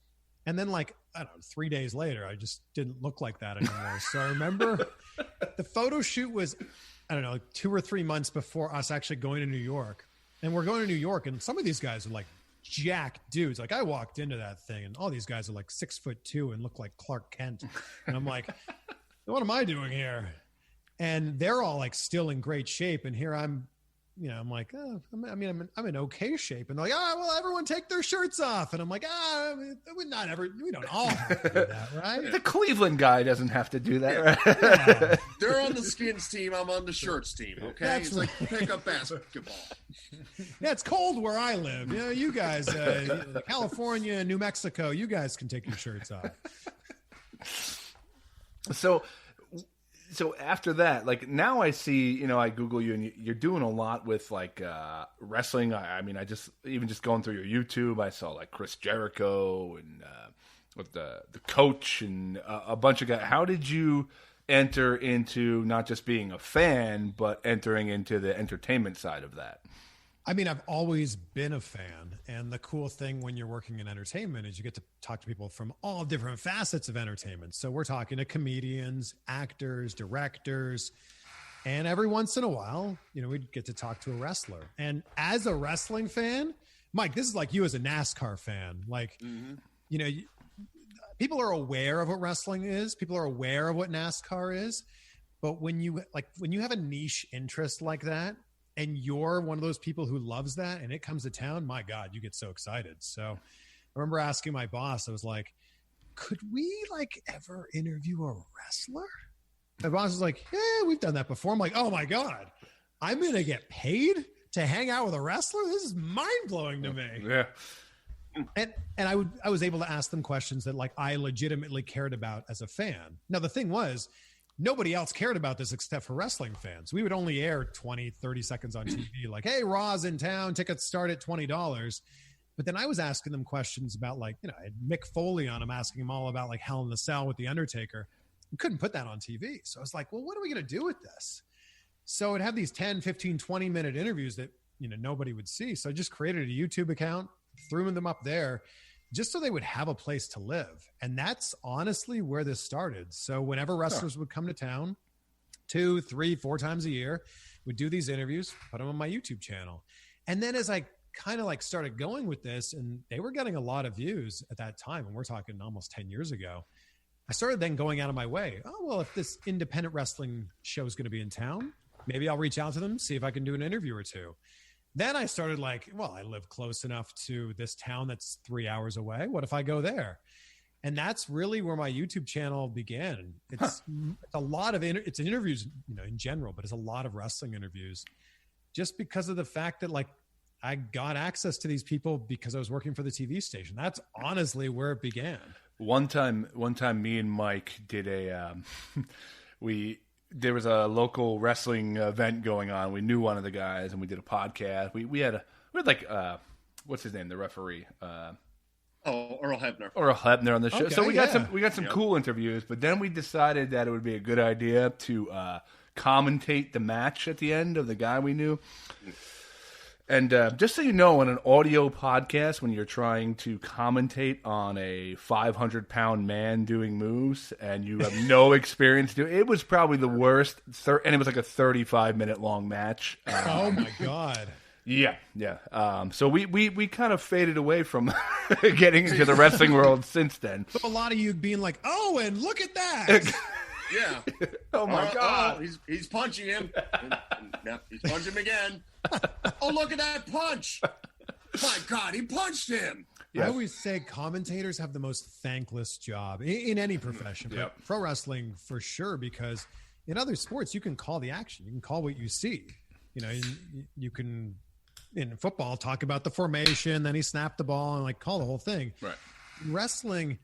And then I don't know, 3 days later, I just didn't look like that anymore. So I remember the photo shoot was, I don't know, 2 or 3 months before us actually going to New York. And we're going to New York, and some of these guys are jacked dudes. I walked into that thing, and all these guys are 6'2" and look like Clark Kent. And I'm like, what am I doing here? And they're all still in great shape. And here I'm, I'm like, I'm in okay shape. And they're like, well, everyone take their shirts off. And I'm like, we don't all have to do that, right? The Cleveland guy doesn't have to do that, right? Yeah. They're on the skins team. I'm on the shirts team. Okay, That's it's like pickup basketball. Yeah, it's cold where I live. You guys, California, New Mexico, you guys can take your shirts off. So after that, now I see, I Google you and you're doing a lot with wrestling. I mean, I just going through your YouTube, I saw Chris Jericho and with the coach and a bunch of guys. How did you enter into not just being a fan, but entering into the entertainment side of that? I mean, I've always been a fan. And the cool thing when you're working in entertainment is you get to talk to people from all different facets of entertainment. So we're talking to comedians, actors, directors, and every once in a while, we'd get to talk to a wrestler. And as a wrestling fan, Mike, this is like you as a NASCAR fan. Like, people are aware of what wrestling is. People are aware of what NASCAR is. But when you have a niche interest like that, and you're one of those people who loves that, and it comes to town, my God, you get so excited. So I remember asking my boss, I was like, could we ever interview a wrestler? My boss was like, yeah, we've done that before. I'm like, oh my God, I'm going to get paid to hang out with a wrestler? This is mind blowing to me. Yeah. And I was able to ask them questions that I legitimately cared about as a fan. Now, the thing was, nobody else cared about this except for wrestling fans. We would only air 20, 30 seconds on TV. Like, hey, Raw's in town. Tickets start at $20. But then I was asking them questions about I had Mick Foley on. I'm asking him all about Hell in the Cell with The Undertaker. We couldn't put that on TV. So I was like, well, what are we going to do with this? So I'd have these 10, 15, 20-minute interviews that, nobody would see. So I just created a YouTube account, threw them up there just so they would have a place to live. And that's honestly where this started. So whenever wrestlers would come to town 2, 3, 4 times a year, we'd do these interviews, put them on my YouTube channel. And then as I kind of started going with this, and they were getting a lot of views at that time, and we're talking almost 10 years ago, I started then going out of my way. Oh, well, if this independent wrestling show is going to be in town, maybe I'll reach out to them, see if I can do an interview or two. Then I started I live close enough to this town that's 3 hours away. What if I go there? And that's really where my YouTube channel began. It's a lot of it's interviews, in general, but it's a lot of wrestling interviews just because of the fact that I got access to these people because I was working for the TV station. That's honestly where it began. One time me and Mike did there was a local wrestling event going on. We knew one of the guys, and we did a podcast. We had what's his name? The referee. Earl Hebner. Earl Hebner on the show. Okay, so we got some cool interviews, but then we decided that it would be a good idea to commentate the match at the end of the guy we knew. And just so you know, on an audio podcast, when you're trying to commentate on a 500-pound man doing moves and you have no experience doing it, was probably the worst. And it was a 35-minute long match. Oh my God. Yeah. So we kind of faded away from getting into the wrestling world since then. So a lot of you being like, oh, and look at that. Yeah. Oh my God. He's punching him. No, he's punching him again. Oh, look at that punch. My God, he punched him. Yes. I always say commentators have the most thankless job in any profession, but pro wrestling for sure, because in other sports, you can call the action. You can call what you see. You can, in football, talk about the formation, then he snapped the ball and call the whole thing. Right. In wrestling,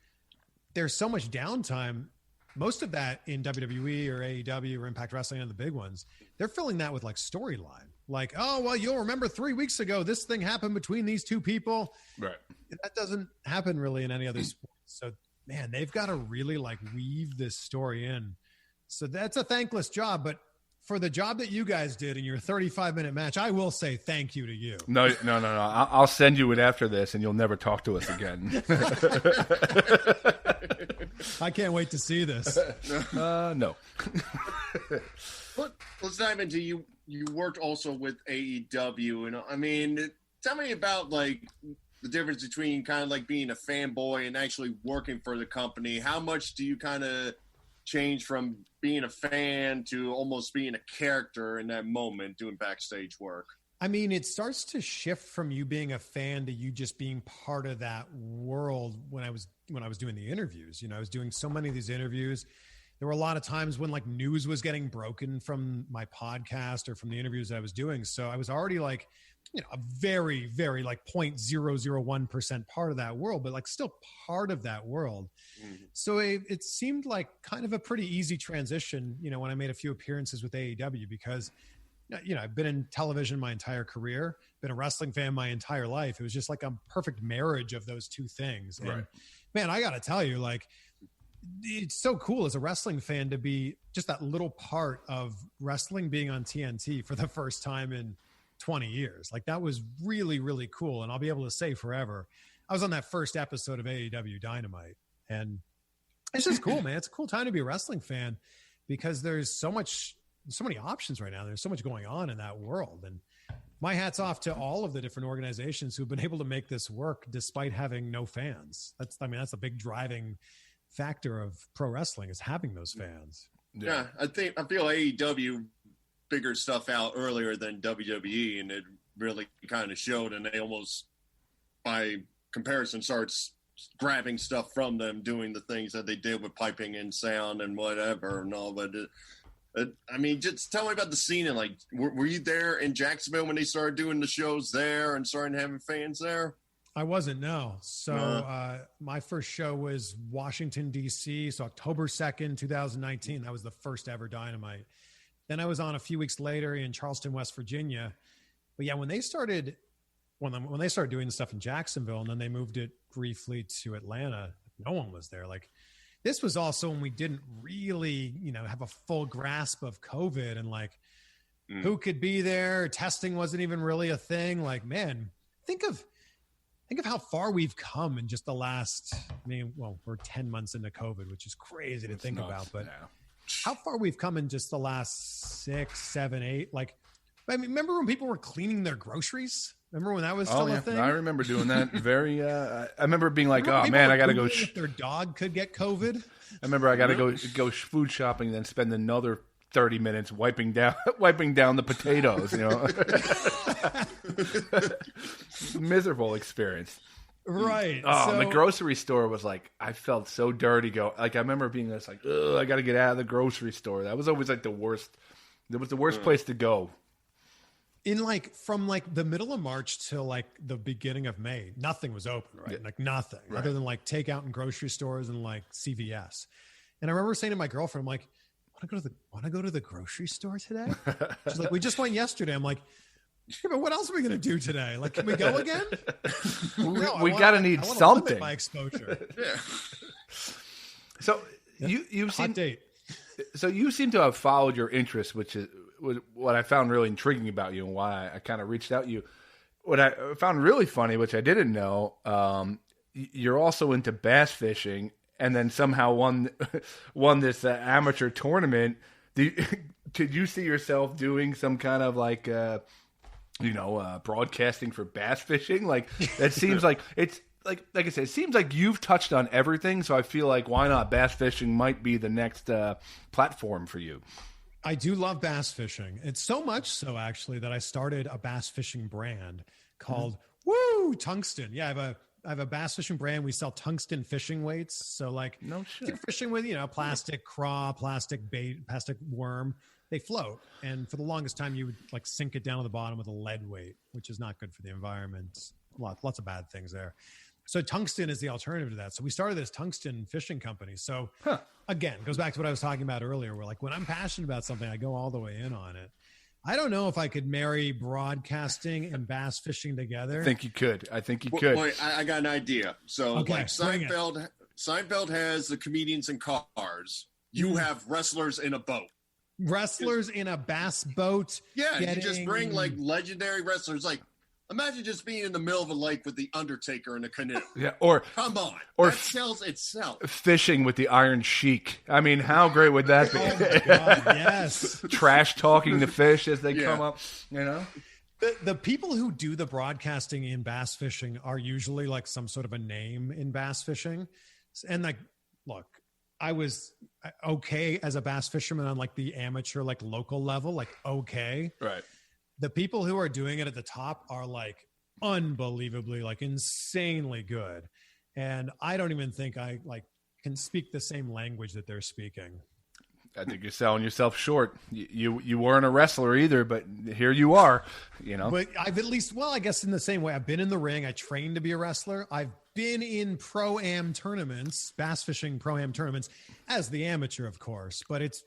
there's so much downtime. Most of that in WWE or AEW or Impact Wrestling and the big ones, they're filling that with storyline. Oh, well, you'll remember 3 weeks ago, this thing happened between these two people. Right. That doesn't happen really in any other sport. So, man, they've got to really weave this story in. So that's a thankless job. But for the job that you guys did in your 35-minute match, I will say thank you to you. No. I'll send you it after this, and you'll never talk to us again. I can't wait to see this. No. Let's dive into you. You worked also with AEW, and I mean, tell me about the difference between kind of being a fanboy and actually working for the company. How much do you kind of change from being a fan to almost being a character in that moment doing backstage work? I mean, it starts to shift from you being a fan to you just being part of that world. When I was doing the interviews, I was doing so many of these interviews. There were a lot of times when news was getting broken from my podcast or from the interviews that I was doing. So I was already a very, very 0.001% part of that world, but still part of that world. Mm-hmm. So it seemed like kind of a pretty easy transition, when I made a few appearances with AEW, because I've been in television my entire career, been a wrestling fan my entire life. It was just a perfect marriage of those two things. Right. And man, I got to tell you, it's so cool as a wrestling fan to be just that little part of wrestling being on TNT for the first time in 20 years. Like that was really, really cool. And I'll be able to say forever, I was on that first episode of AEW Dynamite, and it's just cool, man. It's a cool time to be a wrestling fan because there's so many options right now. There's so much going on in that world. And my hat's off to all of the different organizations who've been able to make this work despite having no fans. That's a big driving factor of pro wrestling is having those fans. Yeah, I feel AEW figured stuff out earlier than WWE, and it really kind of showed, and they almost, by comparison, starts grabbing stuff from them, doing the things that they did with piping and sound and whatever and all. But I mean, just tell me about the scene. And like, were you there in Jacksonville when they started doing the shows there and starting having fans there? I wasn't, no. So my first show was Washington, D.C. So October 2nd, 2019. That was the first ever Dynamite. Then I was on a few weeks later in Charleston, West Virginia. But yeah, when they started doing the stuff in Jacksonville and then they moved it briefly to Atlanta, no one was there. Like, this was also when we didn't really, have a full grasp of COVID and like who could be there. Testing wasn't even really a thing. Like, man, think of how far we've come in just the last, we're 10 months into COVID, which is crazy to think about, but how far we've come in just the last 6, 7, 8, like, I mean, remember when people were cleaning their groceries? Remember when that was still a thing? I remember doing that. I remember being like, oh man, I got to go. If their dog could get COVID. I remember I got to go food shopping and then spend another 30 minutes wiping down the potatoes, Miserable experience. Right. Oh, the grocery store was like, I felt so dirty. I remember being just like, ugh, I got to get out of the grocery store. That was always like the worst. It was the worst place to go. From the middle of March till like the beginning of May, nothing was open, right? Yeah. Like nothing other than like takeout in grocery stores and like CVS. And I remember saying to my girlfriend, I'm like, want to go to the grocery store today? She's like, we just went yesterday. I'm like, yeah, but what else are we going to do today? Like, can we go again? we got to need something. My exposure. Yeah. So you've seen hot date. So you seem to have followed your interests, which is what I found really intriguing about you and why I kind of reached out to you. What I found really funny, which I didn't know, you're also into bass fishing, and then somehow won this amateur tournament. Could you see yourself doing some kind of like, broadcasting for bass fishing? Like, it seems like it's like I said, it seems like you've touched on everything. So I feel like why not bass fishing might be the next platform for you. I do love bass fishing. It's so much so actually that I started a bass fishing brand called Tungsten. Yeah, I have a bass fishing brand. We sell tungsten fishing weights. So like, no shit. You're fishing with, plastic craw, plastic bait, plastic worm. They float. And for the longest time, you would like sink it down to the bottom with a lead weight, which is not good for the environment. Lots of bad things there. So tungsten is the alternative to that. So we started this tungsten fishing company. So again, it goes back to what I was talking about earlier, where like when I'm passionate about something, I go all the way in on it. I don't know if I could marry broadcasting and bass fishing together. I think you could. Boy, I got an idea. So like Seinfeld has the comedians in cars. You have wrestlers in a boat. Wrestlers in a bass boat. Yeah, you just bring like legendary wrestlers. Like, imagine just being in the middle of a lake with the Undertaker in a canoe. Yeah, or come on, that sells itself. Fishing with the Iron Sheik. I mean, how great would that be? Oh my God, yes. Trash talking the fish as they come up. The people who do the broadcasting in bass fishing are usually like some sort of a name in bass fishing, and like, look. I was okay as a bass fisherman on like the amateur, like local level, like okay. Right. The people who are doing it at the top are like unbelievably, like insanely good. And I don't even think I like can speak the same language that they're speaking. I think you're selling yourself short. You weren't a wrestler either, but here you are, But I've at least, I guess in the same way, I've been in the ring. I trained to be a wrestler. I've been in pro-am tournaments, bass fishing pro-am tournaments as the amateur, of course. But it's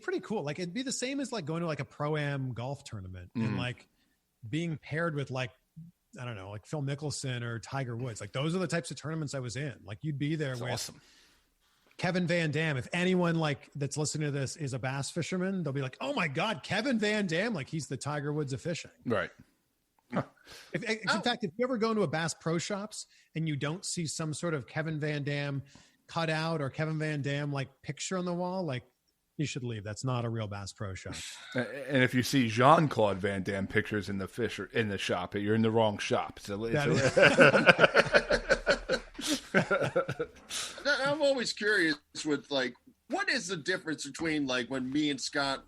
pretty cool. Like it'd be the same as like going to like a pro-am golf tournament and like being paired with like, I don't know, like Phil Mickelson or Tiger Woods. Like those are the types of tournaments I was in. Like you'd be there with awesome. Kevin Van Dam. If anyone like that's listening to this is a bass fisherman, they'll be like, "Oh my God, Kevin Van Dam! Like he's the Tiger Woods of fishing." Right. Huh. In fact, if you ever go into a Bass Pro Shops and you don't see some sort of Kevin Van Dam cutout or Kevin Van Dam like picture on the wall, like you should leave. That's not a real Bass Pro Shop. And if you see Jean-Claude Van Damme pictures in the shop, you're in the wrong shop. So I'm always curious with like, what is the difference between like when me and Scott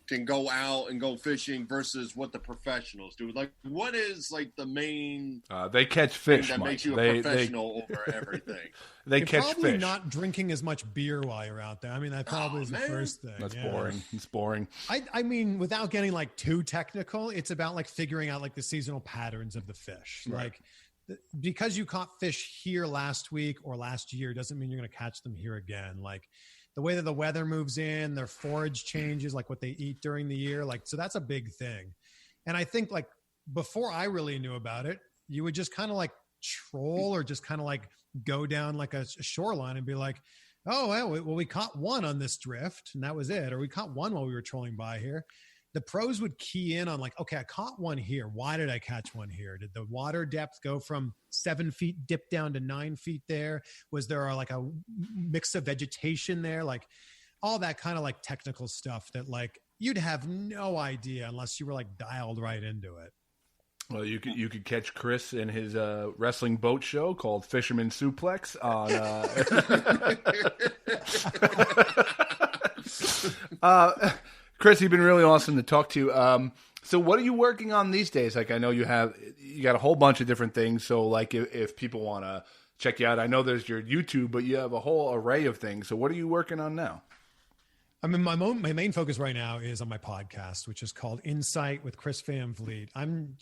can go out and go fishing versus what the professionals do? Like, what is like the main? They catch fish. That Mike. makes you a professional over everything. You're catch probably fish. Not drinking as much beer while you're out there. I mean, that probably is the first thing. That's boring. It's boring. I mean, without getting like too technical, it's about like figuring out like the seasonal patterns of the fish. Right. Like because you caught fish here last week or last year doesn't mean you're going to catch them here again. Like the way that the weather moves in, their forage changes, like what they eat during the year. Like, so that's a big thing. And I think like before I really knew about it, you would just kind of like troll or just kind of like go down like a shoreline and be like, oh, well, we caught one on this drift and that was it. Or we caught one while we were trolling by here. The pros would key in on like, okay, I caught one here. Why did I catch one here? Did the water depth go from 7 feet dip down to 9 feet there? Was there like a mix of vegetation there? Like all that kind of like technical stuff that like you'd have no idea unless you were like dialed right into it. Well, you could catch Chris in his wrestling boat show called Fisherman Suplex on. Chris, you've been really awesome to talk to. So what are you working on these days? Like, I know you got a whole bunch of different things. So like if people want to check you out, I know there's your YouTube, but you have a whole array of things. So what are you working on now? I mean, my main focus right now is on my podcast, which is called Insight with Chris Van Vliet. I'm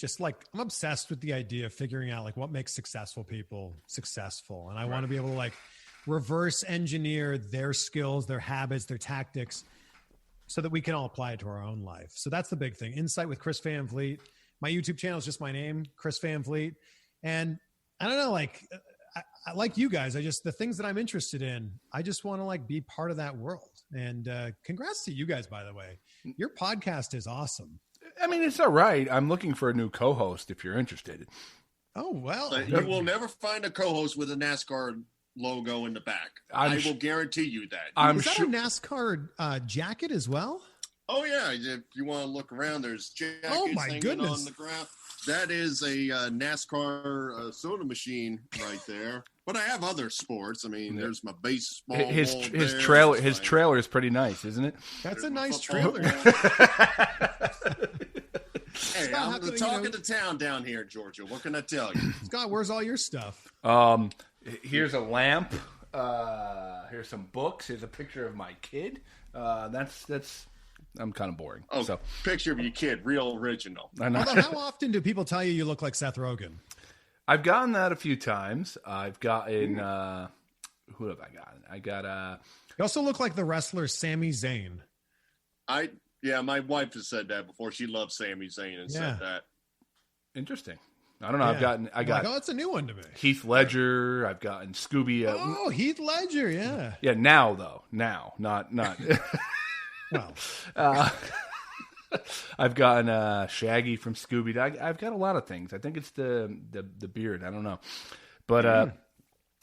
obsessed with the idea of figuring out like what makes successful people successful. And I want to be able to like reverse engineer their skills, their habits, their tactics, so that we can all apply it to our own life. So that's the big thing. Insight with Chris Van Vliet. My YouTube channel is just my name, Chris Van Vliet. And I don't know, like, I like you guys. The things that I'm interested in, I just want to like be part of that world. And congrats to you guys, by the way. Your podcast is awesome. I mean, it's all right. I'm looking for a new co-host if you're interested. Oh, well. You will never find a co-host with a NASCAR logo in the back. I will guarantee you that. Is that a NASCAR jacket as well? Oh yeah, if you want to look around, there's jackets hanging on the ground. That is a NASCAR soda machine right there. But I have other sports. I mean, there's my baseball. His trailer is pretty nice, isn't it? That's a nice trailer. Hey, I'm the talk of the town down here in Georgia. What can I tell you? Scott, where's all your stuff? Here's a lamp. Here's some books. Here's a picture of my kid. That's. I'm kind of boring. Oh, so picture of your kid, real original. I know. Although, how often do people tell you look like Seth Rogen? I've gotten that a few times. I've gotten. Who have I gotten? I got. You also look like the wrestler Sami Zayn. Yeah, my wife has said that before. She loves Sami Zayn and said that. Interesting. I don't know. Yeah. I got. Oh, that's a new one to me. Heath Ledger. I've gotten Scooby. Oh, Heath Ledger. Yeah. Yeah. Now though. Now. Not. Well. I've gotten Shaggy from Scooby. I've got a lot of things. I think it's the beard. I don't know, but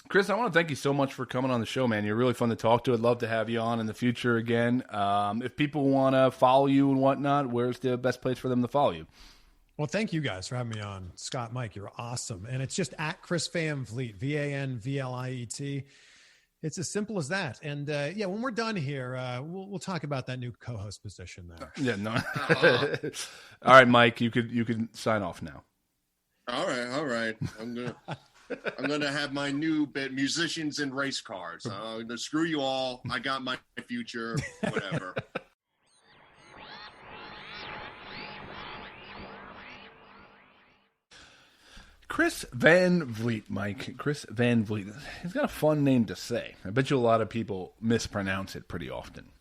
Chris, I want to thank you so much for coming on the show, man. You're really fun to talk to. I'd love to have you on in the future again. If people want to follow you and whatnot, where's the best place for them to follow you? Well, thank you guys for having me on. Scott, Mike, you're awesome. And it's just at Chris Van Vliet, VanVliet. It's as simple as that. And yeah, when we're done here, we'll talk about that new co-host position there. Yeah, no. All right, Mike, you could sign off now. All right. I'm gonna have my new bit, musicians and race cars. Screw you all. I got my future. Whatever. Chris Van Vliet, Mike. Chris Van Vliet. He's got a fun name to say. I bet you a lot of people mispronounce it pretty often.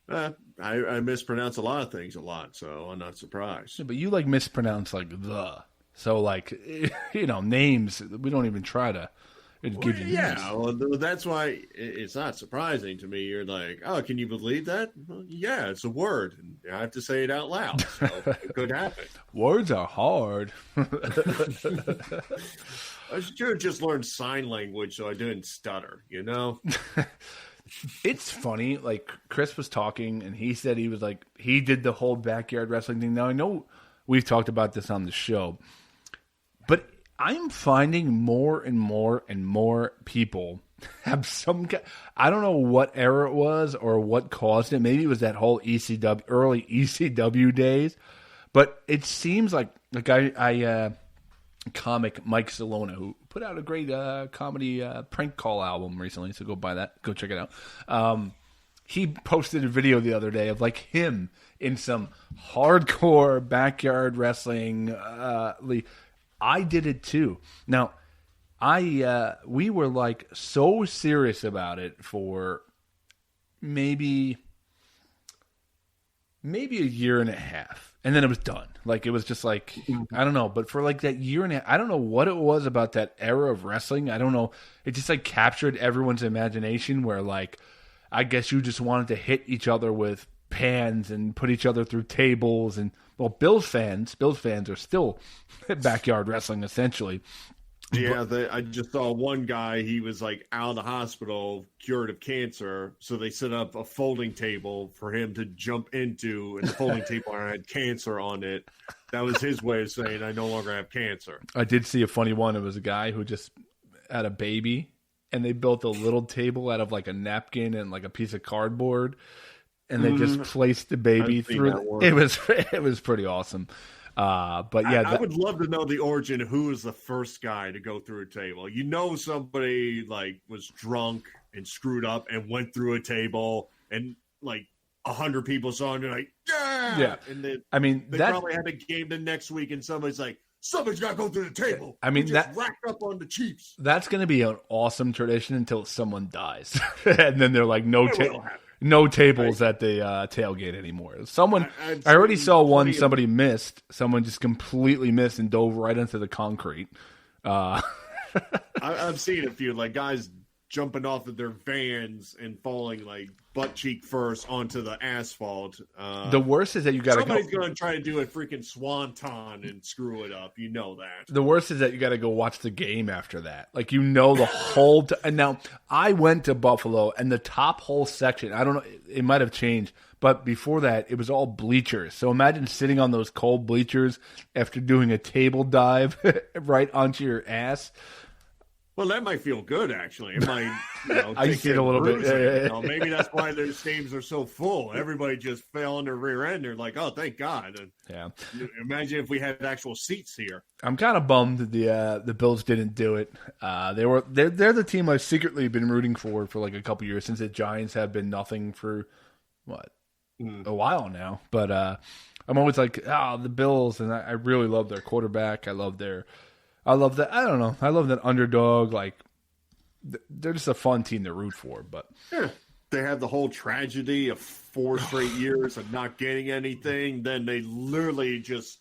I mispronounce a lot of things a lot, so I'm not surprised. Yeah, but you like mispronounce like the. So like, names, we don't even try to. It gives you yeah, well, that's why it's not surprising to me. You're like, oh, can you believe that? Well, yeah, it's a word. And I have to say it out loud, so it could happen. Words are hard. I should have just learned sign language so I didn't stutter, you know? It's funny, like Chris was talking and he said he did the whole backyard wrestling thing. Now I know we've talked about this on the show, but I'm finding more and more and more people have I don't know what era it was or what caused it. Maybe it was that whole early ECW days, but it seems like comic Mike Salona, who put out a great comedy prank call album recently, so go check it out. He posted a video the other day of like him in some hardcore backyard wrestling. I did it too. Now, we were like so serious about it for maybe a year and a half, and then it was done. Like it was just like I don't know, but for like that year and a half, I don't know what it was about that era of wrestling. I don't know. It just like captured everyone's imagination. Where like I guess you just wanted to hit each other with pans and put each other through tables and. Well, Bills fans are still backyard wrestling essentially. Yeah, I just saw one guy. He was like out of the hospital, cured of cancer. So they set up a folding table for him to jump into, and the folding table had cancer on it. That was his way of saying, "I no longer have cancer." I did see a funny one. It was a guy who just had a baby, and they built a little table out of like a napkin and like a piece of cardboard. And they just placed the baby through. It was pretty awesome. But yeah, I would love to know the origin of who was the first guy to go through a table. You know, somebody like was drunk and screwed up and went through a table, and like 100 people saw him and like, yeah. And then they probably had a game the next week, and somebody's like, somebody's got to go through the table. I mean, that racked up on the Chiefs. That's going to be an awesome tradition until someone dies, and then they're like, no tables at the tailgate anymore. I already saw one. Somebody missed. Someone just completely missed and dove right into the concrete. I've seen a few like guys jumping off of their vans and falling like butt cheek first onto the asphalt. The worst is that somebody's going to try to do a freaking swanton and screw it up. You know that. The worst is that you got to go watch the game after that. Like the whole. And now I went to Buffalo, and the top whole section. I don't know. It might have changed, but before that, it was all bleachers. So imagine sitting on those cold bleachers after doing a table dive right onto your ass. Well, that might feel good, actually. It might, I see it a little bit. Maybe that's why their stadiums are so full. Everybody just fell on their rear end. They're like, oh, thank God. And yeah. Imagine if we had actual seats here. I'm kind of bummed the Bills didn't do it. They're the team I've secretly been rooting for like a couple years, since the Giants have been nothing for a while now. But I'm always like, the Bills, and I really love their quarterback. I love that. I don't know. I love that underdog. Like, they're just a fun team to root for. But yeah, they have the whole tragedy of 4 straight years of not getting anything. Then they literally just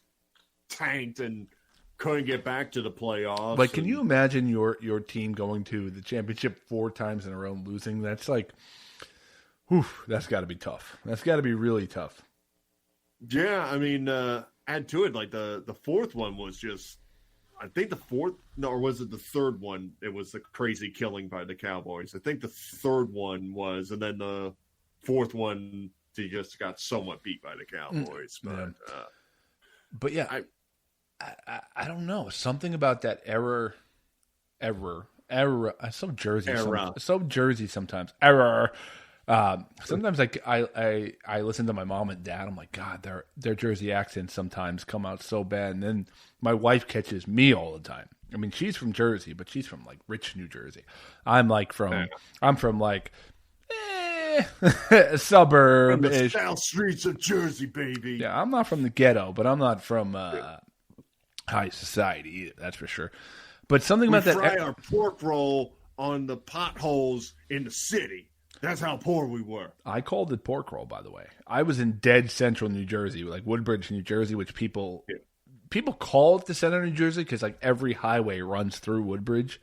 tanked and couldn't get back to the playoffs. Like, can you imagine your team going to the championship 4 times in a row and losing? That's like, that's got to be tough. That's got to be really tough. Yeah, I mean, add to it, like the fourth one was just. I think or was it the third one? It was the crazy killing by the Cowboys. I think the third one was, and then the fourth one, they just got somewhat beat by the Cowboys. But yeah, I don't know. Something about that error. So Jersey sometimes. Error. Sometimes like I listen to my mom and dad. I'm like, God, their Jersey accents sometimes come out so bad. And then my wife catches me all the time. I mean, she's from Jersey, but she's from like rich New Jersey. I'm from like a suburb, from the south streets of Jersey, baby. Yeah, I'm not from the ghetto, but I'm not from high society either, that's for sure. But something about that. We fry our pork roll on the potholes in the city. That's how poor we were. I called it pork roll, by the way. I was in dead central New Jersey, like Woodbridge, New Jersey, which people call it the center of New Jersey because like every highway runs through Woodbridge.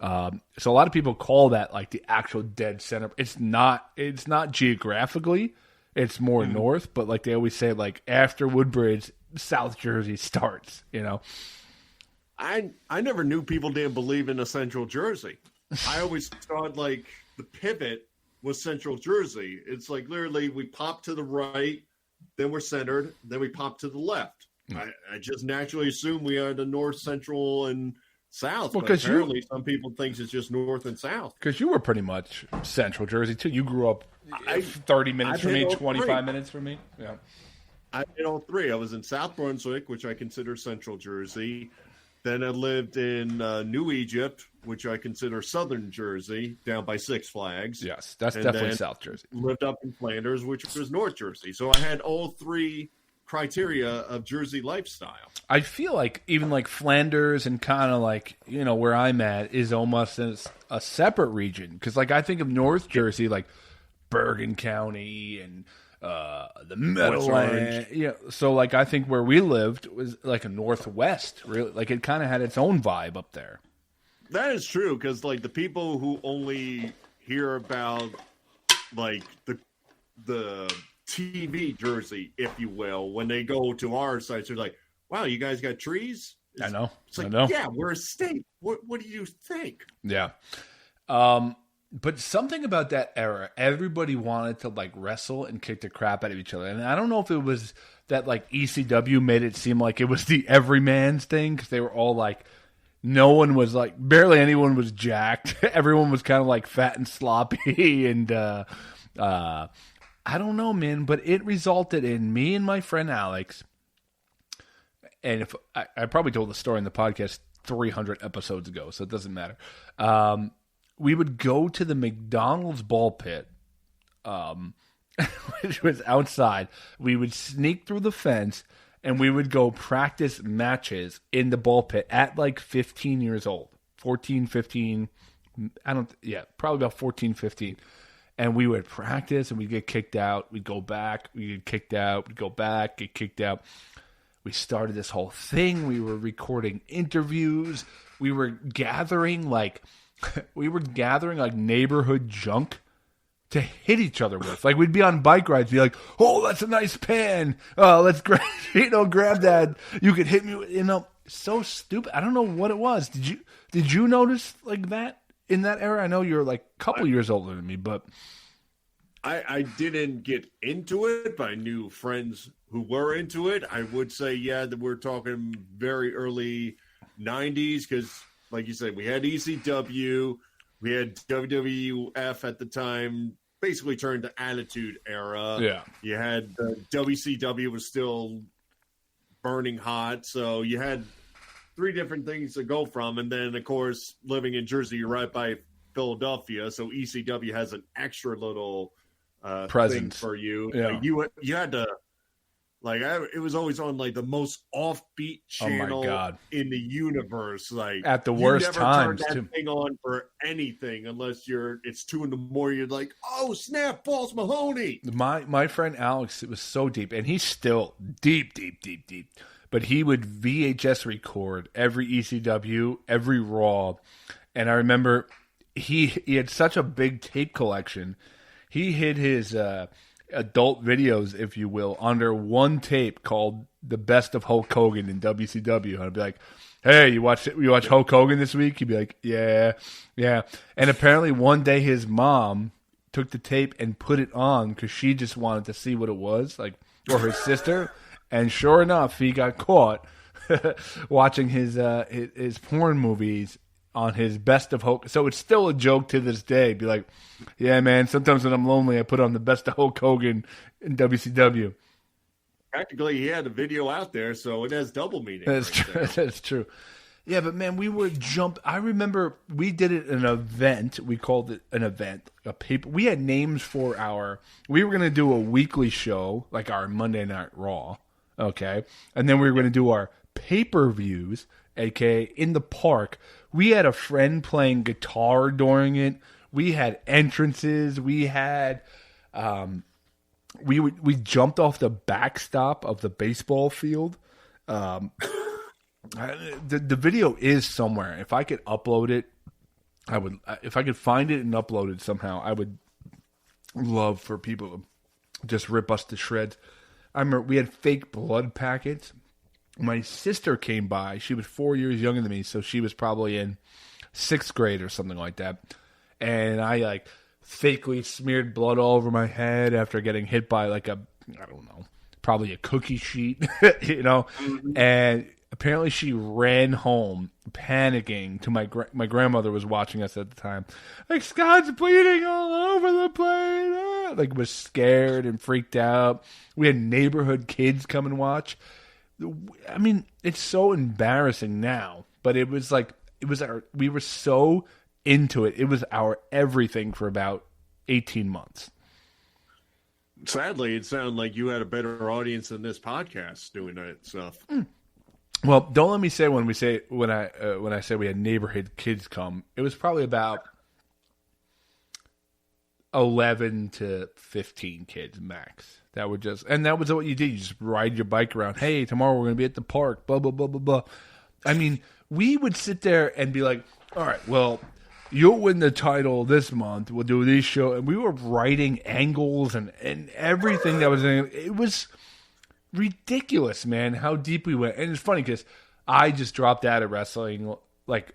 So a lot of people call that like the actual dead center. It's not geographically. It's more north, but like they always say, like after Woodbridge, South Jersey starts. You know. I never knew people didn't believe in a Central Jersey. I always thought like the pivot was Central Jersey. It's like literally we pop to the right, then we're centered, then we pop to the left. I just naturally assume we are the north, central, and south. Well, but apparently some people think it's just north and south. Because you were pretty much Central Jersey too. You grew up 30 minutes from me, 25 minutes from me. Yeah, I did all three. I was in South Brunswick, which I consider Central Jersey. Then I lived in New Egypt, which I consider Southern Jersey, down by Six Flags. Yes, that's definitely South Jersey. Lived up in Flanders, which was North Jersey. So I had all three criteria of Jersey lifestyle. I feel like even like Flanders and kind of like, you know, where I'm at is almost a separate region. Because like I think of North Jersey, like Bergen County and the Meadowlands. Yeah, so like I think where we lived was like a Northwest. Really, like it kind of had its own vibe up there. That is true, because like the people who only hear about like the TV Jersey, if you will, when they go to our sites, they're like, "Wow, you guys got trees?" I know. It's like, I know. Yeah, we're a state. What do you think? Yeah. But something about that era, everybody wanted to like wrestle and kick the crap out of each other. And I don't know if it was that like ECW made it seem like it was the everyman's thing, because they were all like, no one was like, barely anyone was jacked. Everyone was kind of like fat and sloppy. And I don't know, man, but it resulted in me and my friend Alex. And if I probably told the story in the podcast 300 episodes ago, so it doesn't matter. We would go to the McDonald's ball pit, which was outside. We would sneak through the fence, and we would go practice matches in the ball pit at like 15 years old. 14, 15, probably about 14, 15. And we would practice, and we'd get kicked out. We'd go back. We'd get kicked out. We'd go back, get kicked out. We started this whole thing. We were recording interviews. We were gathering like neighborhood junk to hit each other with. Like we'd be on bike rides, be like, "Oh, that's a nice pan. Let's grab that. You could hit me with, so stupid." I don't know what it was. Did you notice like that in that era? I know you're like a couple years older than me, but I didn't get into it, but I knew friends who were into it. I would say, yeah, that we're talking very early 90s, because like you said, we had ECW, we had WWF at the time, basically turned to Attitude Era. Yeah. You had WCW was still burning hot, so you had three different things to go from. And then, of course, living in Jersey, you're right by Philadelphia, so ECW has an extra little presence for you. Yeah. Like, you had to. Like it was always on like the most offbeat channel in the universe. Like at the worst times, turn that thing on for anything unless it's 2 a.m. You're like, oh snap, Balls Mahoney. My friend Alex, it was so deep, and he's still deep. But he would VHS record every ECW, every Raw, and I remember he had such a big tape collection. He hid his adult videos, if you will, under one tape called "The Best of Hulk Hogan" in WCW. And I'd be like, "Hey, you watch Hulk Hogan this week?" He'd be like, "Yeah." And apparently one day his mom took the tape and put it on because she just wanted to see what it was, like, or his sister. And sure enough, he got caught watching his porn movies on his Best of Hulk. So it's still a joke to this day. Be like, "Yeah, man, sometimes when I'm lonely, I put on the Best of Hulk Hogan in WCW." Practically, he had a video out there, so it has double meaning. That's true. That's true. Yeah, but man, we would jump. I remember we did it an event. We called it an event, a paper. We had names for we were going to do a weekly show, like our Monday Night Raw, okay? And then we were going to do our pay-per-views, aka in the park. We had a friend playing guitar during it. We had entrances. We had, we jumped off the backstop of the baseball field. The video is somewhere. If I could upload it, I would, if I could find it and upload it somehow, I would love for people to just rip us to shreds. I remember we had fake blood packets. My sister came by. She was 4 years younger than me, so she was probably in 6th grade or something like that. And I like fakely smeared blood all over my head after getting hit by like I don't know, probably a cookie sheet, you know. And apparently she ran home panicking to my grandmother was watching us at the time. Like, Scott's bleeding all over the place. Like, was scared and freaked out. We had neighborhood kids come and watch. I mean, it's so embarrassing now, but it was like, we were so into it. It was our everything for about 18 months. Sadly, it sounded like you had a better audience than this podcast doing that stuff. Well, don't let me say when I say we had neighborhood kids come, it was probably about 11 to 15 kids max. That was what you did. You just ride your bike around. Hey, tomorrow we're going to be at the park, blah, blah, blah, blah, blah. I mean, we would sit there and be like, all right, well, you'll win the title this month. We'll do these shows. And we were writing angles and everything that was in it. It was ridiculous, man, how deep we went. And it's funny because I just dropped out of wrestling. Like,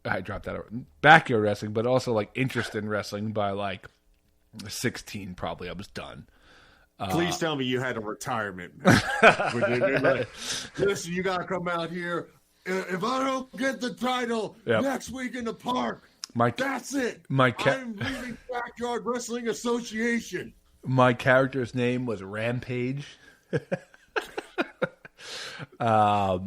I dropped out of backyard wrestling, but also like interest in wrestling by like 16 probably. I was done. Please tell me you had a retirement match. Like, listen, you got to come out here. If I don't get the title next week in the park, that's it. I'm leaving Backyard Wrestling Association. My character's name was Rampage. I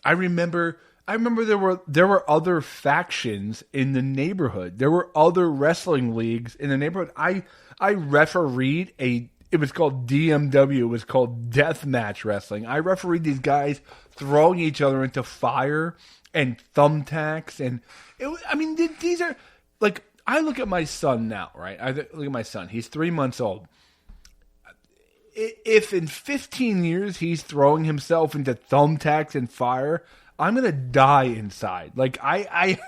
remember there were other factions in the neighborhood. There were other wrestling leagues in the neighborhood. I refereed it was called DMW. It was called Deathmatch Wrestling. I refereed these guys throwing each other into fire and thumbtacks. And these are like, I look at my son now, right? I look at my son. He's 3 months old. If in 15 years he's throwing himself into thumbtacks and fire, I'm going to die inside. Like, I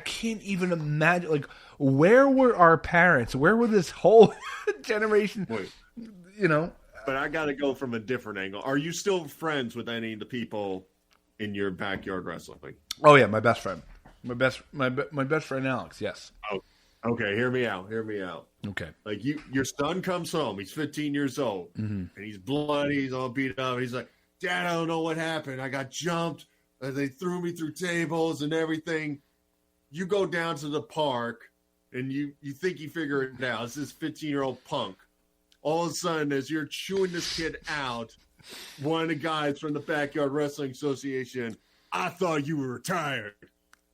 can't even imagine, like, where were our parents? Where were this whole generation? Wait. You know? But I got to go from a different angle. Are you still friends with any of the people in your backyard wrestling? Oh, yeah, my best friend. My best friend, Alex, yes. Oh, okay, hear me out. Okay. Like, your son comes home. He's 15 years old. And he's bloody. He's all beat up. He's like, Dad, I don't know what happened. I got jumped. They threw me through tables and everything. You go down to the park, and you think you figure it out. It's this 15-year-old punk. All of a sudden, as you're chewing this kid out, one of the guys from the Backyard Wrestling Association, I thought you were retired.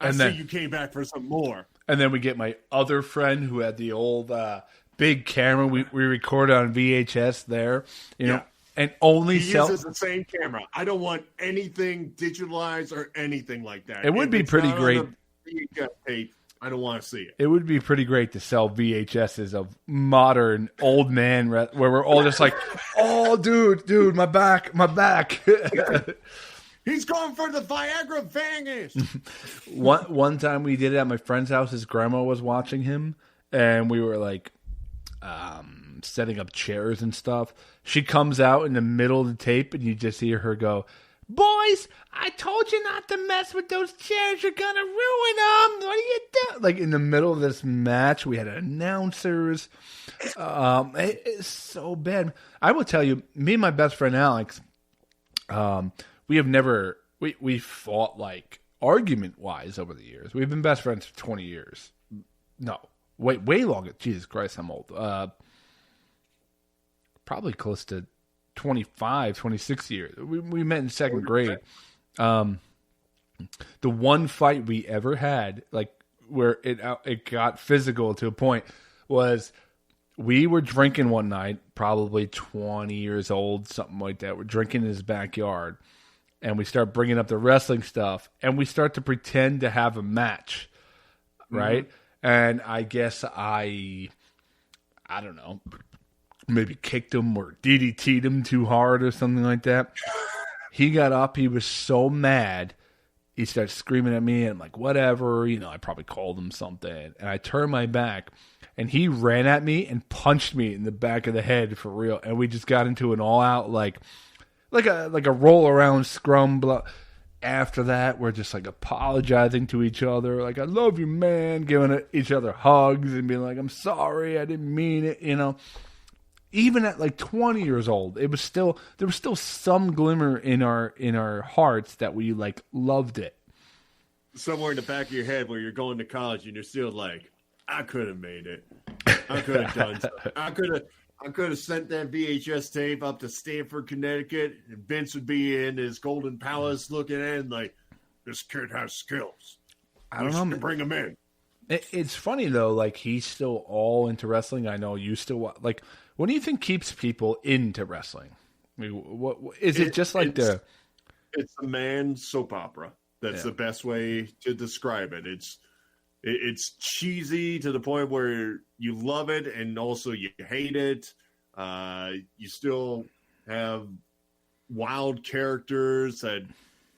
I see you came back for some more. And then we get my other friend who had the old big camera. We recorded on VHS there, you know. And only he uses the same camera. I don't want anything digitalized or anything like that. It would be pretty great. VHS tape, I don't want to see it. It would be pretty great to sell VHSs of modern old man where we're all just like, oh, dude, my back. He's going for the Viagra Vangus. One time we did it at my friend's house. His grandma was watching him, and we were like setting up chairs and stuff. She comes out in the middle of the tape, and you just hear her go, "Boys, I told you not to mess with those chairs. You're going to ruin them. What are you doing?" Like, in the middle of this match, we had announcers. It's so bad. I will tell you, me and my best friend Alex, we have never, we fought like argument-wise over the years. We've been best friends for 20 years. No, way longer. Jesus Christ, I'm old. Probably close to 25, 26 years. We met in second grade. The one fight we ever had, like where it got physical to a point, was we were drinking one night, probably 20 years old, something like that. We're drinking in his backyard, and we start bringing up the wrestling stuff, and we start to pretend to have a match, right? Mm-hmm. And I guess I don't know, maybe kicked him or DDT'd him too hard or something like that. He got up. He was so mad. he starts screaming at me and I'm like, whatever, I probably called him something. And I turned my back and he ran at me and punched me in the back of the head for real. And we just got into an all out, like a roll around scrum. After that, we're just like apologizing to each other. Like, I love you, man. Giving each other hugs and being like, I'm sorry. I didn't mean it. Even at like 20 years old, there was still some glimmer in our hearts that we like loved it. Somewhere in the back of your head where you're going to college and you're still like, I could have made it. I could have done something. I could have sent that VHS tape up to Stamford, Connecticut, and Vince would be in his Golden Palace looking in like, this kid has skills. I don't know. Bring him in. It's funny though, like he's still all into wrestling. I know you still like. What do you think keeps people into wrestling? I mean, what is it? Just like it's a man's soap opera. That's the best way to describe it. It's cheesy to the point where you love it and also you hate it. You still have wild characters that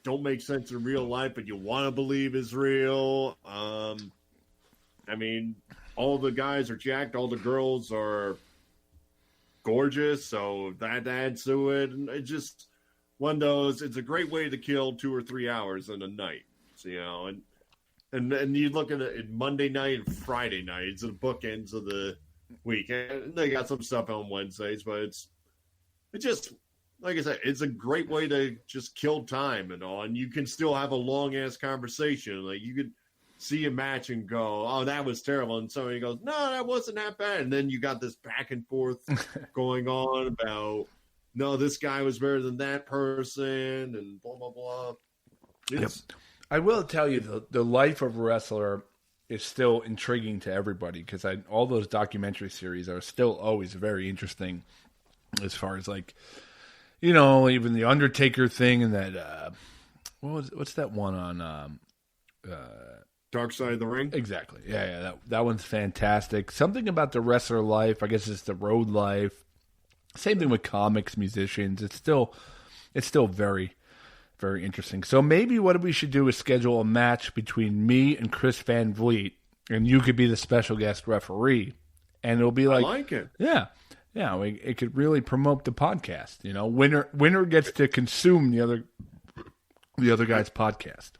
don't make sense in real life, but you want to believe is real. I mean, all the guys are jacked. All the girls are gorgeous, so that adds to it. And it's just one of those. It's a great way to kill 2 or 3 hours in a night. So, and you look at it Monday night and Friday night. It's the bookends of the week. And they got some stuff on Wednesdays, but it's just like I said, it's a great way to just kill time and all. And you can still have a long ass conversation. Like you could see a match and go, "Oh, that was terrible," and somebody goes, "No, that wasn't that bad." And then you got this back and forth going on about, "No, this guy was better than that person," and blah blah blah. Yep. I will tell you, the life of a wrestler is still intriguing to everybody because all those documentary series are still always very interesting as far as like, even the Undertaker thing and that what's that one on Dark Side of the Ring? Exactly. Yeah, that one's fantastic. Something about the wrestler life, I guess it's the road life. Same thing with comics, musicians. It's still very, very interesting. So maybe what we should do is schedule a match between me and Chris Van Vliet, and you could be the special guest referee. And it'll be like, I like it. Yeah. Yeah, it could really promote the podcast. Winner gets to consume the other guy's podcast.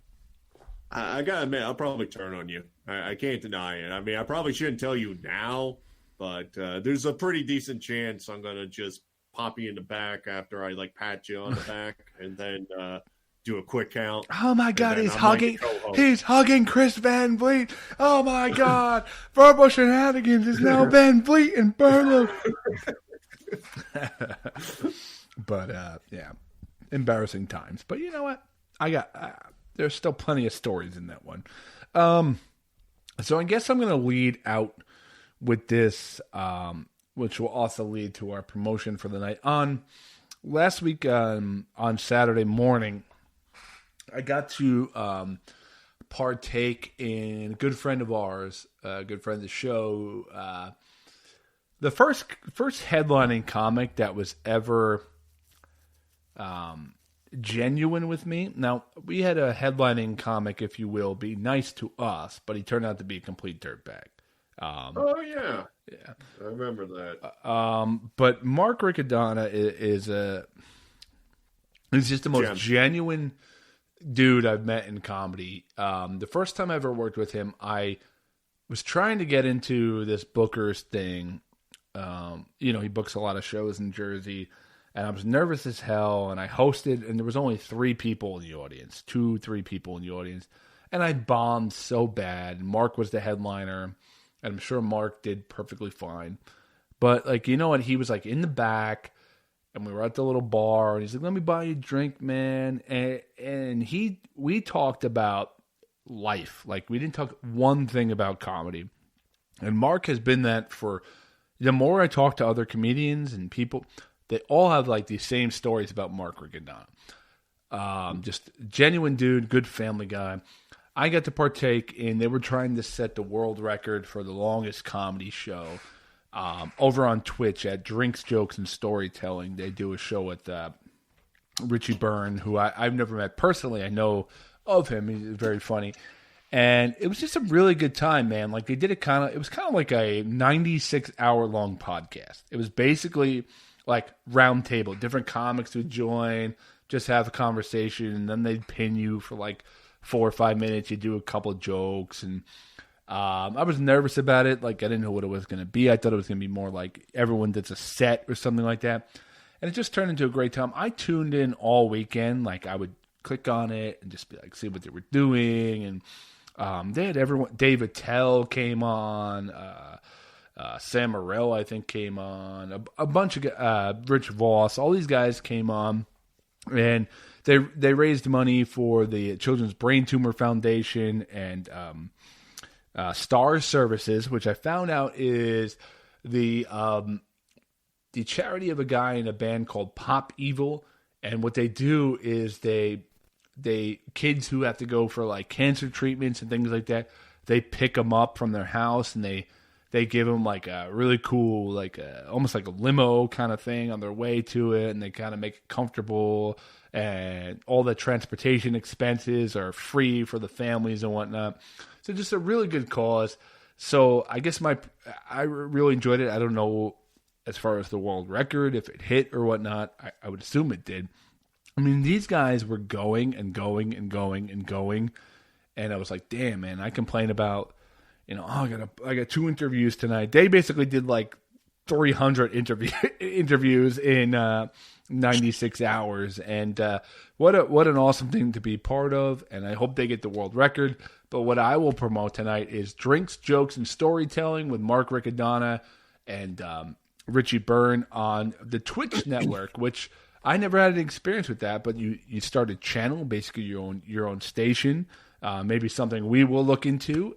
I gotta admit, I'll probably turn on you. I can't deny it. I mean, I probably shouldn't tell you now, but there's a pretty decent chance I'm gonna just pop you in the back after I like pat you on the back and then do a quick count. Oh my God, he's hugging! He's hugging Chris Van Vliet. Oh my God, Verbal Shenanigans is now Van Vliet and Berlo. But yeah, embarrassing times. But you know what? There's still plenty of stories in that one. So I guess I'm going to lead out with this, which will also lead to our promotion for the night. Last week on Saturday morning, I got to partake in a good friend of ours, a good friend of the show, the first headlining comic that was ever genuine with me. Now, we had a headlining comic, if you will, be nice to us, but he turned out to be a complete dirtbag. Oh, yeah. Yeah. I remember that. But Mark Riccadonna is just the most genuine dude I've met in comedy. The first time I ever worked with him, I was trying to get into this Booker's thing. He books a lot of shows in Jersey. And I was nervous as hell, and I hosted, and there was only 3 people in the audience, 3 people in the audience, and I bombed so bad. Mark was the headliner, and I'm sure Mark did perfectly fine. But, like, you know what? He was, like, in the back, and we were at the little bar, and he's like, let me buy you a drink, man. And we talked about life. Like, we didn't talk one thing about comedy. And Mark has been that for, the more I talk to other comedians and people, they all have like these same stories about Mark Riccadonna. Just genuine dude, good family guy. I got to partake in, they were trying to set the world record for the longest comedy show over on Twitch at Drinks, Jokes, and Storytelling. They do a show with Richie Byrne, who I've never met personally. I know of him. He's very funny. And it was just a really good time, man. Like they did it was kind of like a 96-hour long podcast. It was basically like round table, different comics would join, just have a conversation, and then they'd pin you for like 4 or 5 minutes. You do a couple of jokes, and I was nervous about it. Like I didn't know what it was going to be. I thought it was going to be more like everyone does a set or something like that. And it just turned into a great time. I tuned in all weekend. Like I would click on it and just be like, see what they were doing, and they had everyone. Dave Attell came on. Sam Morrell, I think, came on. A bunch of Rich Voss. All these guys came on, and they raised money for the Children's Brain Tumor Foundation and Stars Services, which I found out is the charity of a guy in a band called Pop Evil. And what they do is they kids who have to go for like cancer treatments and things like that, they pick them up from their house and they give them like a really cool, like almost like a limo kind of thing on their way to it, and they kind of make it comfortable, and all the transportation expenses are free for the families and whatnot. So just a really good cause. So I guess I really enjoyed it. I don't know as far as the world record, if it hit or whatnot. I would assume it did. I mean, these guys were going and going and going and going, and I was like, damn, man, I complain about, I got 2 interviews tonight. They basically did like 300 interviews in 96 hours, and what an awesome thing to be part of, and I hope they get the world record. But what I will promote tonight is Drinks, Jokes, and Storytelling with Mark Riccadonna and Richie Byrne on the Twitch network, which I never had an experience with that, but you start a channel, basically your own station, maybe something we will look into.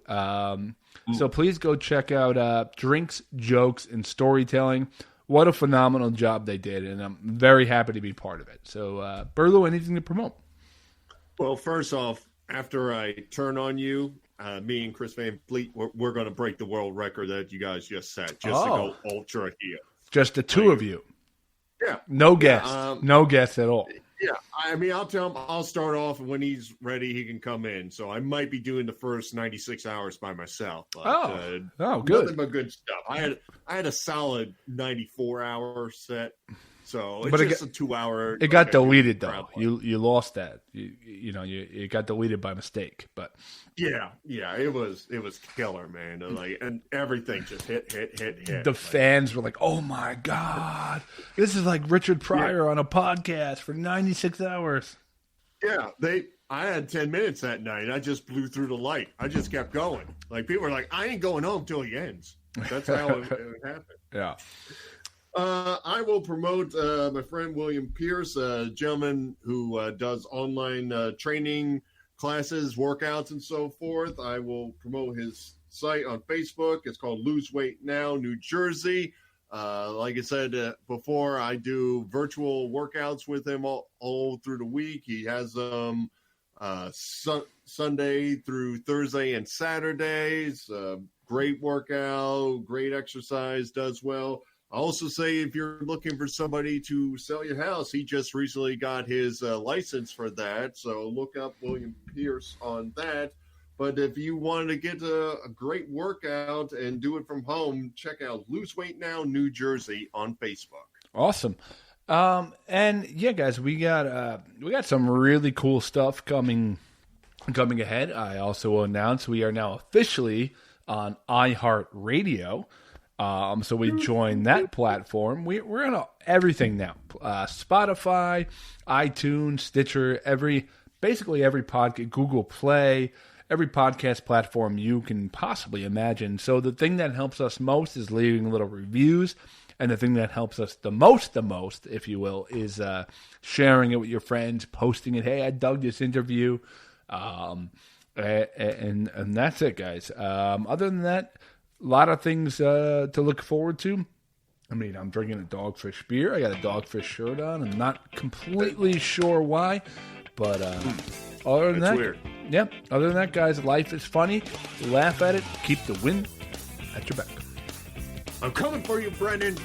So please go check out Drinks, Jokes, and Storytelling. What a phenomenal job they did, and I'm very happy to be part of it. So, Burlo, anything to promote? Well, first off, after I turn on you, me and Chris Van Vliet, we're going to break the world record that you guys just set, to go ultra heel. Just the two of you. Yeah. No guests. No guests at all. Yeah. I mean, I'll tell him I'll start off, and when he's ready, he can come in. So I might be doing the first 96 hours by myself. But, good. Nothing but good stuff. I had a solid 94-hour set. So it's just a 2-hour. It got deleted though. You lost that. You got deleted by mistake. But yeah, it was killer, man. And everything just hit. The fans were like, "Oh my god, this is like Richard Pryor on a podcast for 96 hours." Yeah, I had 10 minutes that night. I just blew through the light. I just kept going. Like people were like, "I ain't going home till he ends." That's how it happened. Yeah. I will promote my friend William Pierce, a gentleman who does online training classes, workouts, and so forth. I will promote his site on Facebook. It's called Lose Weight Now, New Jersey. Like I said before, I do virtual workouts with him all through the week. He has Sunday through Thursday and Saturdays. Great workout, great exercise, does well. I also say if you're looking for somebody to sell your house, he just recently got his license for that. So look up William Pierce on that. But if you want to get a great workout and do it from home, check out Lose Weight Now, New Jersey on Facebook. Awesome. And yeah, guys, we got some really cool stuff coming ahead. I also will announce we are now officially on iHeartRadio. So we joined that platform. We're on everything now. Spotify, iTunes, Stitcher, basically every podcast, Google Play, every podcast platform you can possibly imagine. So the thing that helps us most is leaving little reviews. And the thing that helps us the most, if you will, is sharing it with your friends, posting it. Hey, I dug this interview. And that's it, guys. Other than that, a lot of things to look forward to. I mean, I'm drinking a Dogfish beer. I got a Dogfish shirt on. I'm not completely sure why, but other than that, weird. Yeah. Other than that, guys, life is funny. Laugh at it. Keep the wind at your back. I'm coming for you, Brendan.